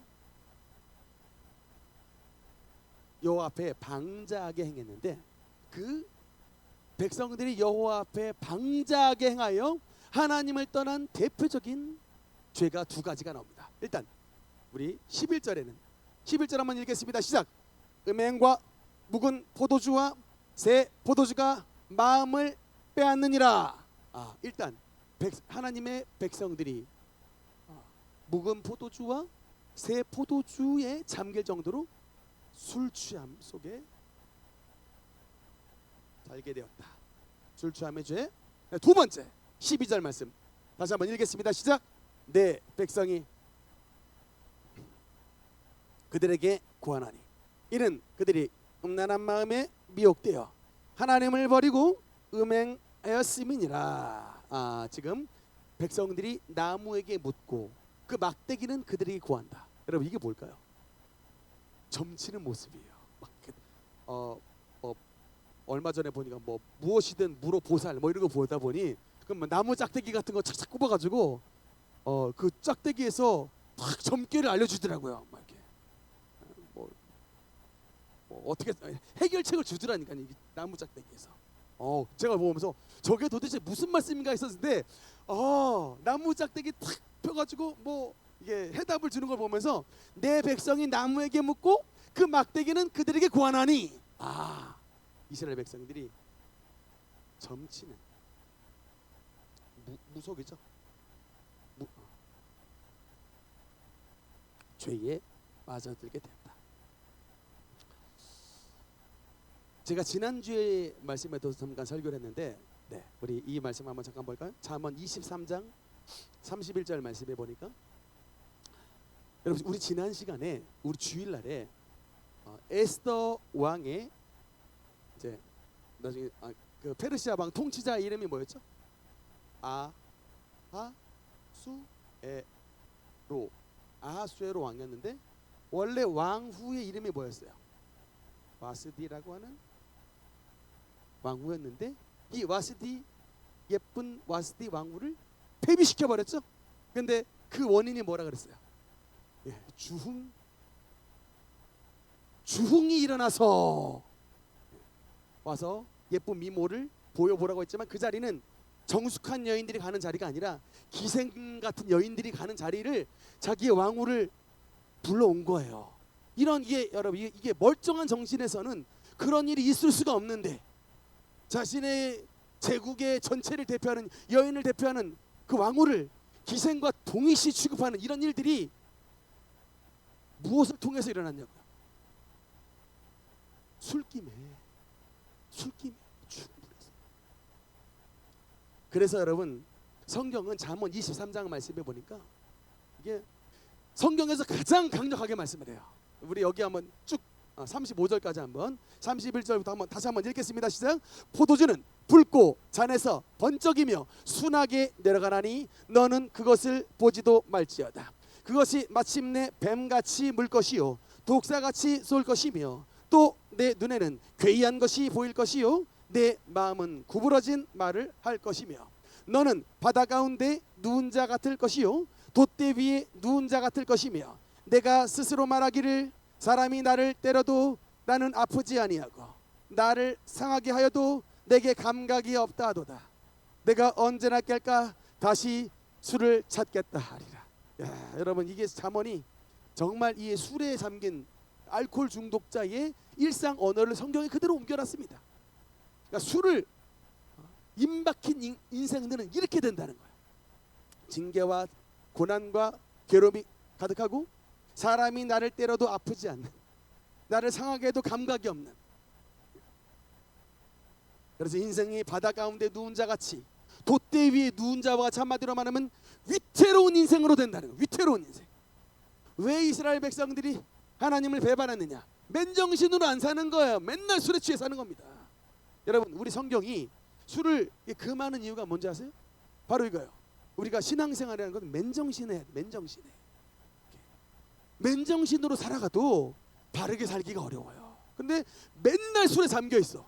여호와 앞에 방자하게 행했는데, 그 백성들이 여호와 앞에 방자하게 행하여 하나님을 떠난 대표적인 죄가 두 가지가 나옵니다. 일단 우리 11절에는 11절 한번 읽겠습니다. 시작. 음행과 묵은 포도주와 새 포도주가 마음을 빼앗느니라. 일단 하나님의 백성들이 묵은 포도주와 새 포도주에 잠길 정도로 술 취함 속에 살게 되었다. 술 취함의 죄. 두 번째 12절 말씀 다시 한번 읽겠습니다. 시작. 내 백성이 그들에게 구하나니 이는 그들이 음란한 마음에 미혹되어 하나님을 버리고 음행하였음이니라. 지금 백성들이 나무에게 묻고 그 막대기는 그들에게 구한다. 여러분, 이게 뭘까요? 점치는 모습이에요. 얼마 전에 보니까 뭐 무엇이든 무로 보살 뭐 이런 거 보다 보니 그럼 나무 짝대기 같은 거 착착 꼽아가지고 그 짝대기에서 탁 점괘를 알려주더라고요. 막 이렇게 뭐 어떻게 해결책을 주더라니까, 이 나무 짝대기에서. 제가 보면서 저게 도대체 무슨 말씀인가 했었는데 나무 짝대기 탁 펴가지고 뭐 이게 해답을 주는 걸 보면서 내 백성이 나무에게 묻고 그 막대기는 그들에게 구하나니 이스라엘 백성들이 점치는 무속이죠. 죄에 빠져들게 된다. 제가 지난주에 말씀에도 잠깐 설교를 했는데, 우리 이 말씀 한번 잠깐 볼까요? 잠언 23장 31절 말씀해 보니까, 여러분 우리 지난 시간에 우리 주일날에 에스더 왕의 이제 나중에 그 페르시아 왕 통치자 이름이 뭐였죠? 아하수에로 왕이었는데, 원래 왕후의 이름이 뭐였어요? 와스디라고 하는 왕후였는데, 이 와스디, 예쁜 와스디 왕후를 폐비시켜 버렸죠. 근데 그 원인이 뭐라 그랬어요? 주흥이 일어나서 와서 예쁜 미모를 보여보라고 했지만, 그 자리는 정숙한 여인들이 가는 자리가 아니라 기생 같은 여인들이 가는 자리를 자기의 왕후를 불러온 거예요. 이런 여러분 이게 멀쩡한 정신에서는 그런 일이 있을 수가 없는데, 자신의 제국의 전체를 대표하는 여인을 대표하는 그 왕후를 기생과 동일시 취급하는 이런 일들이 무엇을 통해서 일어났냐고요? 술김에 충분해서. 그래서 여러분 성경은 잠언 23장 말씀해 보니까 이게 성경에서 가장 강력하게 말씀을 해요. 우리 여기 한번 쭉 35절까지 한번 31절부터 한번 다시 한번 읽겠습니다. 시작. 포도주는 붉고 잔에서 번쩍이며 순하게 내려가나니 너는 그것을 보지도 말지어다. 그것이 마침내 뱀같이 물 것이요 독사같이 쏠 것이며, 또 내 눈에는 괴이한 것이 보일 것이요 내 마음은 구부러진 말을 할 것이며, 너는 바다 가운데 누운 자 같을 것이요 돛대 위에 누운 자 같을 것이며, 내가 스스로 말하기를 사람이 나를 때려도 나는 아프지 아니하고 나를 상하게 하여도 내게 감각이 없다 하도다. 내가 언제나 깰까 다시 술을 찾겠다 하리라. 여러분 이게 잠언이 정말 이 술에 잠긴 알코올 중독자의 일상 언어를 성경에 그대로 옮겨놨습니다. 그러니까 술을 임박힌 인생들은 이렇게 된다는 거예요. 징계와 고난과 괴로움이 가득하고, 사람이 나를 때려도 아프지 않는, 나를 상하게 해도 감각이 없는, 그래서 인생이 바다 가운데 누운 자같이 돛대 위에 누운 자와 같이, 한마디로 말하면 위태로운 인생으로 된다는 거예요. 위태로운 인생. 왜 이스라엘 백성들이 하나님을 배반했느냐? 맨정신으로 안 사는 거예요. 맨날 술에 취해 사는 겁니다. 여러분 우리 성경이 술을 금하는 이유가 뭔지 아세요? 바로 이거예요. 우리가 신앙생활이라는 건 맨정신에 맨정신으로 살아가도 바르게 살기가 어려워요. 근데 맨날 술에 잠겨 있어.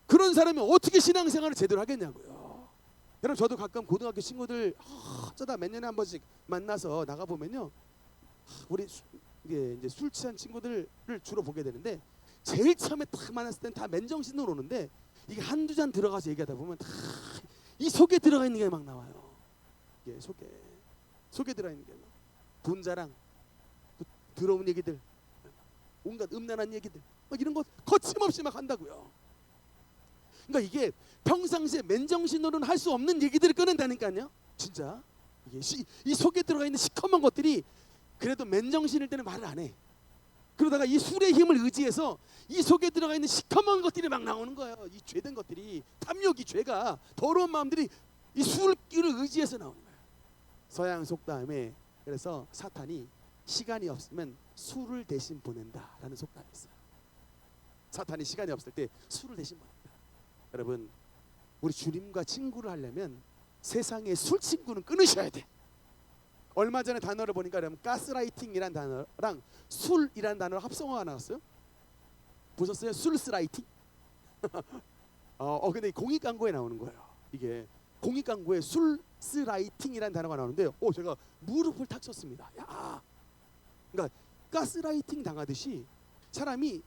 그런 사람이 어떻게 신앙생활을 제대로 하겠냐고요. 여러분 저도 가끔 고등학교 친구들 어쩌다 몇 년에 한 번씩 만나서 나가 보면요, 우리 이게 이제 술 취한 친구들을 주로 보게 되는데, 제일 처음에 딱 만났을 때는 다 맨정신으로 오는데, 이게 한두 잔 들어가서 얘기하다 보면 다 이 속에 들어가 있는 게 막 나와요. 이게 속에 들어가 있는 게 막 돈 자랑, 더러운 얘기들, 온갖 음란한 얘기들, 막 이런 거 거침없이 막 한다고요. 그러니까 이게 평상시에 맨정신으로는 할 수 없는 얘기들을 꺼낸다니까요. 진짜 이게 이 속에 들어가 있는 시커먼 것들이 그래도 맨정신일 때는 말을 안 해. 그러다가 이 술의 힘을 의지해서 이 속에 들어가 있는 시커먼 것들이 막 나오는 거예요. 이 죄된 것들이, 탐욕이, 죄가, 더러운 마음들이 이 술을 의지해서 나오는 거예요. 서양 속담에 그래서 사탄이 시간이 없으면 술을 대신 보낸다라는 속담이 있어요. 사탄이 시간이 없을 때 술을 대신 보낸다. 여러분 우리 주님과 친구를 하려면 세상의 술 친구는 끊으셔야 돼. 얼마 전에 단어를 보니까 여러분 가스라이팅이란 단어랑 술이란 단어를 합성어가 나왔어요. 보셨어요? 술스라이팅? 근데 공익 광고에 나오는 거예요. 이게 공익 광고에 술스라이팅이란 단어가 나오는데, 제가 무릎을 탁 쳤습니다. 야, 그러니까 가스라이팅 당하듯이 사람이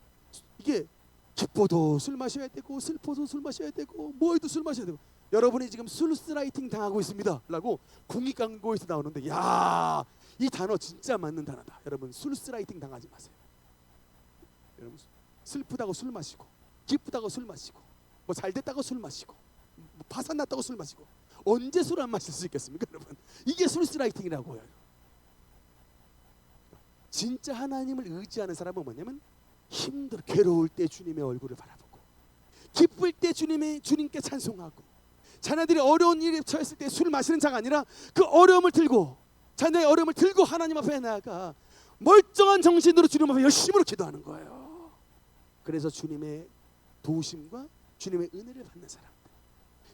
이게 기뻐도 술 마셔야 되고 슬퍼도 술 마셔야 되고 뭐해도 술 마셔야 되고, 여러분이 지금 술스라이팅 당하고 있습니다 라고 공익 광고에서 나오는데, 야, 이 단어 진짜 맞는 단어다. 여러분 술스라이팅 당하지 마세요. 여러분 슬프다고 술 마시고 기쁘다고 술 마시고, 뭐 잘됐다고 술 마시고, 뭐 파산 났다고 술 마시고, 언제 술 안 마실 수 있겠습니까, 여러분? 이게 술스라이팅이라고요. 진짜 하나님을 의지하는 사람은 뭐냐면 힘들어, 괴로울 때 주님의 얼굴을 바라보고, 기쁠 때 주님께 찬송하고, 자녀들이 어려운 일에 처했을 때 술 마시는 자가 아니라 그 어려움을 들고, 자녀의 어려움을 들고 하나님 앞에 나아가 멀쩡한 정신으로 주님 앞에 열심으로 기도하는 거예요. 그래서 주님의 도우심과 주님의 은혜를 받는 사람들,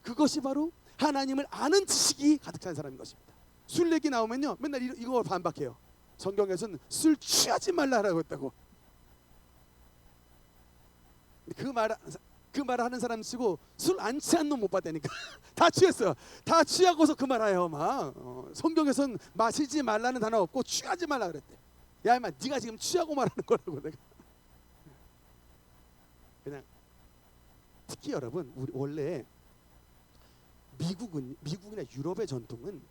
그것이 바로 하나님을 아는 지식이 가득 찬 사람인 것입니다. 술 얘기 나오면요 맨날 이거 반박해요. 성경에서는 술 취하지 말라라고 했다고. 그 말 하는 사람 치고 술 안 취한 놈 못 봤다니까. 다 취했어요. 다 취하고서 그 말해요. 막 성경에서는 마시지 말라는 단어 없고 취하지 말라 그랬대. 야 임마, 네가 지금 취하고 말하는 거라고. 내가 그냥 특히 여러분, 우리 원래 미국이나 유럽의 전통은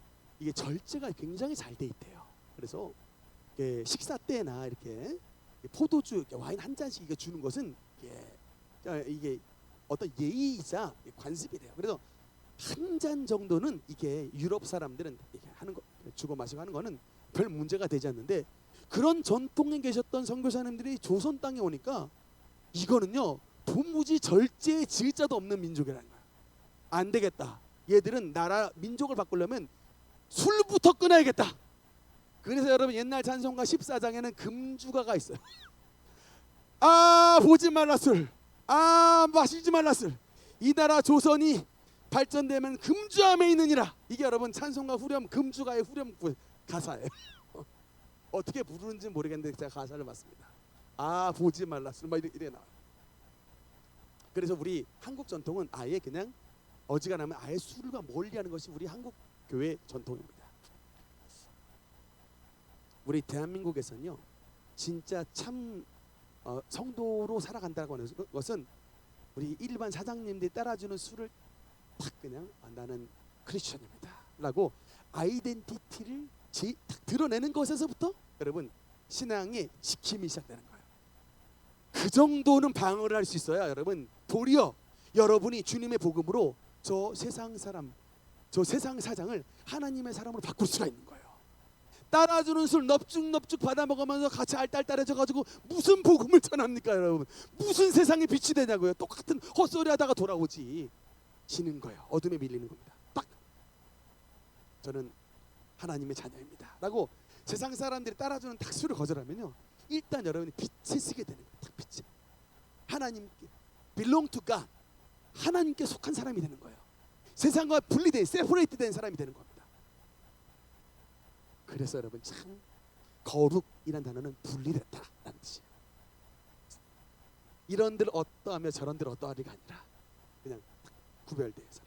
이게 절제가 굉장히 잘 돼 있대요. 그래서 식사 때나 이렇게 포도주, 이렇게 와인 한 잔씩 이거 주는 것은 이게 어떤 예의이자 관습이래요. 그래서 한 잔 정도는 이게 유럽 사람들은 이렇게 하는 거, 주고 마시고 하는 거는 별 문제가 되지 않는데, 그런 전통에 계셨던 선교사님들이 조선 땅에 오니까 이거는요 도무지 절제의 질자도 없는 민족이라는 거야. 안 되겠다. 얘들은 나라 민족을 바꾸려면 술부터 끊어야겠다. 그래서 여러분, 옛날 찬송가 14장에는 금주가가 있어요. 아, 보지 말라 술, 아, 마시지 말라 술, 이 나라 조선이 발전되면 금주함에 있느니라. 이게 여러분 찬송가 후렴, 금주가의 후렴 가사예요. 어떻게 부르는지 모르겠는데 제가 가사를 봤습니다. 아, 보지 말라 술, 막 이래 나와요. 그래서 우리 한국 전통은 아예 그냥 어지간하면 아예 술과 멀리하는 것이 우리 한국 교회 전통입니다. 우리 대한민국에서는요 진짜 참 성도로 살아간다고 하는 것은 우리 일반 사장님들이 따라주는 술을 딱 그냥 나는 크리스천입니다 라고 아이덴티티를 딱 드러내는 것에서부터 여러분 신앙의 지킴이 시작되는 거예요. 그 정도는 방어를 할 수 있어야 여러분, 도리어 여러분이 주님의 복음으로 저 세상 사장을 하나님의 사람으로 바꿀 수가 있는 거예요. 따라주는 술 넙죽넙죽 받아 먹으면서 같이 알딸딸해져 가지고 무슨 복음을 전합니까 여러분? 무슨 세상에 빛이 되냐고요. 똑같은 헛소리 하다가 돌아오지 지는 거예요. 어둠에 밀리는 겁니다. 딱 저는 하나님의 자녀입니다 라고 세상 사람들이 따라주는 딱 술을 거절하면요, 일단 여러분이 빛에 쓰게 되는 거예요. 딱 빛에 하나님께 belong to God, 하나님께 속한 사람이 되는 거예요. 세상과 분리된, 세퍼레이트 된 사람이 되는 겁니다. 그래서 여러분 참 거룩이란 단어는 분리됐다라는 뜻이에요. 이런들 어떠하며 저런들 어떠하리가 아니라 그냥 구별된 사람.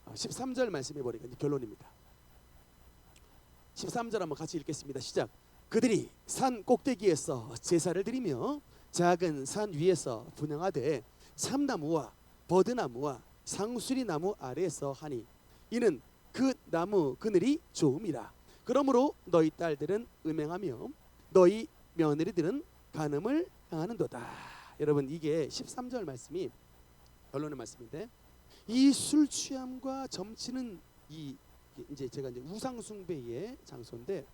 13절 말씀해 보니까 결론입니다. 13절 한번 같이 읽겠습니다. 시작. 그들이 산 꼭대기에서 제사를 드리며 작은 산 위에서 분향하되 참나무와 버드나무와 상수리나무 아래에서 하니 이는 그 나무 그늘이 좋음이라. 그러므로 너희 딸들은 음행하며 너희 며느리들은 간음을 당하는도다. 여러분, 이게 13절 말씀이 결론의 말씀인데, 이 술 취함과 점치는 이 이제 제가 이제 우상 숭배의 장소인데,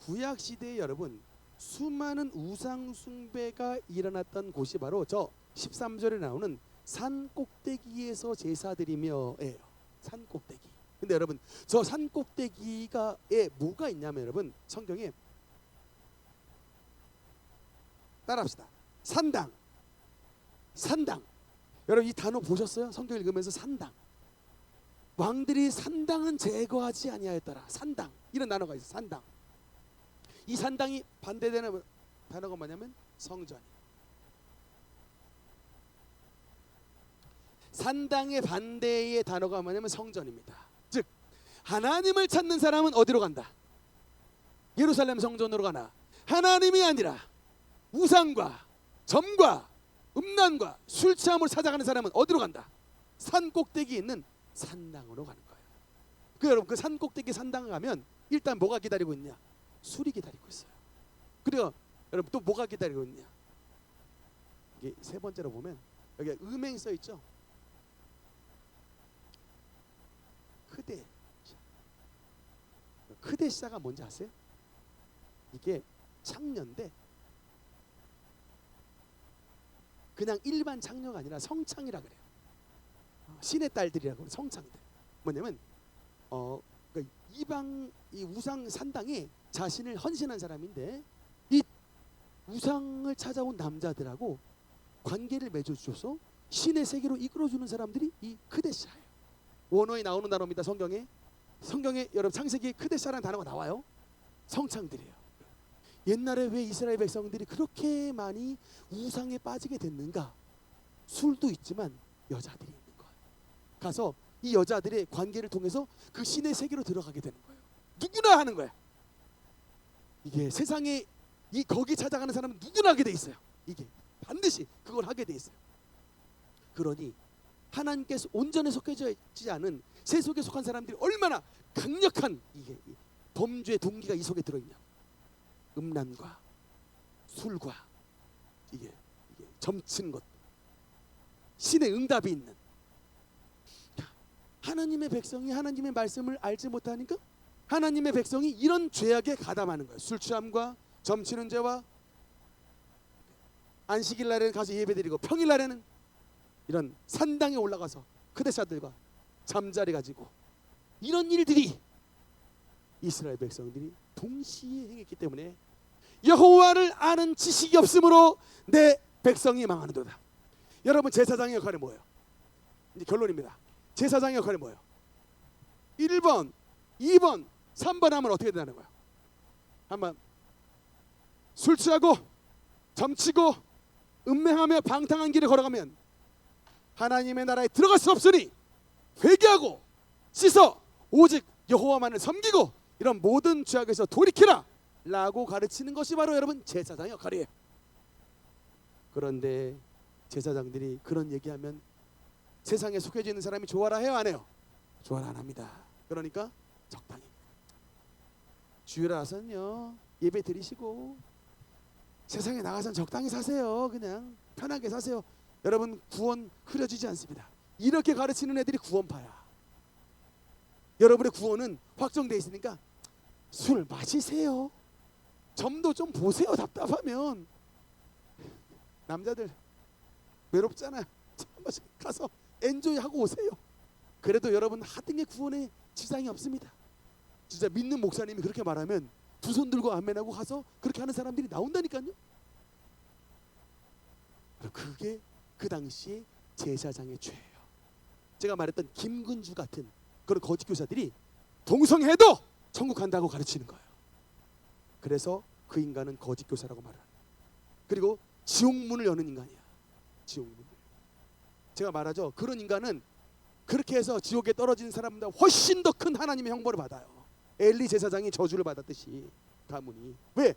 구약 시대에 여러분 수많은 우상 숭배가 일어났던 곳이 바로 저 13절에 나오는 산 꼭대기에서 제사드리며예요. 산 꼭대기. 근데 여러분 저 산 꼭대기가에 뭐가 있냐면 여러분 성경에 따라합시다. 산당. 여러분 이 단어 보셨어요? 성경 읽으면서 산당. 왕들이 산당은 제거하지 아니하였더라. 산당. 이런 단어가 있어요. 산당. 이 산당이 반대되는 단어가 뭐냐면 성전. 산당의 반대의 단어가 뭐냐면 성전입니다. 즉 하나님을 찾는 사람은 어디로 간다? 예루살렘 성전으로 가나 하나님이 아니라 우상과 점과 음란과 술 취함을 찾아가는 사람은 어디로 간다? 산 꼭대기에 있는 산당으로 가는 거예요. 그 여러분 그 산 꼭대기 산당을 가면 일단 뭐가 기다리고 있냐? 술이 기다리고 있어요. 그리고 여러분 또 뭐가 기다리고 있냐? 이게 세 번째로 보면 여기 음행 써 있죠. 크데샤가 뭔지 아세요? 이게 창녀인데 그냥 일반 창녀가 아니라 성창이라 그래요. 신의 딸들이라고 성창들. 뭐냐면 그러니까 이방 이 우상 산당에 자신을 헌신한 사람인데 이 우상을 찾아온 남자들하고 관계를 맺어주셔서 신의 세계로 이끌어주는 사람들이 이 크데샤예요. 원어에 나오는 단어입니다. 성경에 여러분 창세기에 크데샤라는 단어가 나와요. 성창들이에요. 옛날에 왜 이스라엘 백성들이 그렇게 많이 우상에 빠지게 됐는가? 술도 있지만 여자들이 있는 거예요. 가서 이 여자들의 관계를 통해서 그 신의 세계로 들어가게 되는 거예요. 누구나 하는 거야. 이게 세상에 거기 찾아가는 사람은 누구나 하게 돼 있어요. 이게 반드시 그걸 하게 돼 있어요. 그러니 하나님께서 온전히 속해지지 않은 세속에 속한 사람들이 얼마나 강력한 이게 범죄의 동기가 이 속에 들어있냐? 음란과 술과 이게 점치는 것, 신의 응답이 있는. 하나님의 백성이 하나님의 말씀을 알지 못하니까 하나님의 백성이 이런 죄악에 가담하는 거예요. 술 취함과 점치는 죄와 안식일 날에는 가서 예배드리고 평일 날에는 이런 산당에 올라가서 크데샤들과 잠자리 가지고 이런 일들이 이스라엘 백성들이 동시에 행했기 때문에 여호와를 아는 지식이 없으므로 내 백성이 망하는도다. 여러분 제사장의 역할이 뭐예요? 이제 결론입니다. 제사장의 역할이 뭐예요? 1번, 2번, 3번 하면 어떻게 되는 거예요? 한번 술 취하고 점치고 음행하며 방탕한 길을 걸어가면 하나님의 나라에 들어갈 수 없으니 회개하고 씻어 오직 여호와만을 섬기고 이런 모든 죄악에서 돌이키라 라고 가르치는 것이 바로 여러분 제사장의 역할이에요. 그런데 제사장들이 그런 얘기하면 세상에 속해져 있는 사람이 좋아라 해요, 안 해요? 좋아라 안 합니다. 그러니까 적당히 주일아서는요 예배 드리시고 세상에 나가서는 적당히 사세요. 그냥 편하게 사세요. 여러분 구원 흐려지지 않습니다. 이렇게 가르치는 애들이 구원파야. 여러분의 구원은 확정돼 있으니까 술 마시세요. 점도 좀 보세요. 답답하면 남자들 외롭잖아. 한 번씩 가서 엔조이 하고 오세요. 그래도 여러분 하등의 구원에 지장이 없습니다. 진짜 믿는 목사님이 그렇게 말하면 두 손 들고 아멘하고 가서 그렇게 하는 사람들이 나온다니까요. 그게 그 당시에 제사장의 죄예요. 제가 말했던 김근주 같은 그런 거짓 교사들이 동성애도 천국 간다고 가르치는 거예요. 그래서 그 인간은 거짓 교사라고 말을 합니다. 그리고 지옥문을 여는 인간이야. 지옥문을. 제가 말하죠. 그런 인간은 그렇게 해서 지옥에 떨어지는 사람보다 훨씬 더 큰 하나님의 형벌을 받아요. 엘리 제사장이 저주를 받았듯이 가문이. 왜?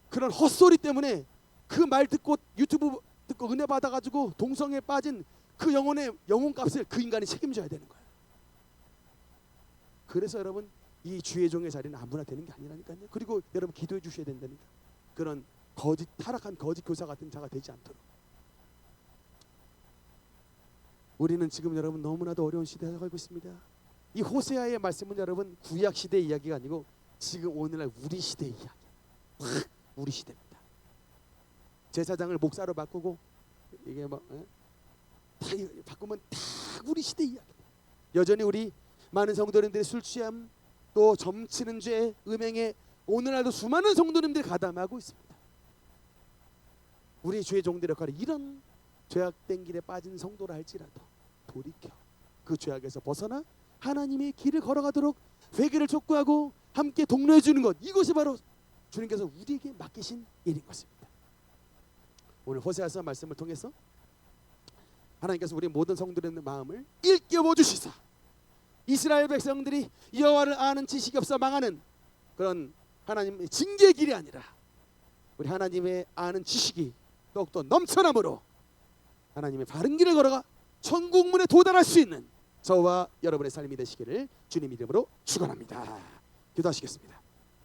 그런 헛소리 때문에 그 말 듣고 유튜브 듣고 은혜 받아가지고 동성애에 빠진 그 영혼의 영혼값을 그 인간이 책임져야 되는 거예요. 그래서 여러분 이 주의 종의 자리는 아무나 되는 게 아니라니까요. 그리고 여러분 기도해 주셔야 된다니까. 그런 거짓 타락한 거짓 교사 같은 자가 되지 않도록. 우리는 지금 여러분 너무나도 어려운 시대에 살고 있습니다. 이 호세아의 말씀은 여러분 구약 시대 이야기가 아니고 지금 오늘날 우리 시대 이야기. 우리 시대입니다. 제사장을 목사로 바꾸고 이게 뭐 다 바꾸면 다 우리 시대 이야기. 여전히 우리 많은 성도님들의 술 취함 또 점치는 죄, 음행에 오늘날도 수많은 성도님들이 가담하고 있습니다. 우리 주의 종들의 역할이 이런 죄악된 길에 빠진 성도라 할지라도 돌이켜 그 죄악에서 벗어나 하나님의 길을 걸어가도록 회개를 촉구하고 함께 독려해 주는 것, 이것이 바로 주님께서 우리에게 맡기신 일인 것입니다. 오늘 호세아서 말씀을 통해서 하나님께서 우리 모든 성도들의 마음을 일깨워 주시사 이스라엘 백성들이 여호와를 아는 지식이 없어 망하는 그런 하나님의 징계의 길이 아니라 우리 하나님의 아는 지식이 더욱더 넘쳐남으로 하나님의 바른 길을 걸어가 천국문에 도달할 수 있는 저와 여러분의 삶이 되시기를 주님 이름으로 축원합니다. 기도하시겠습니다.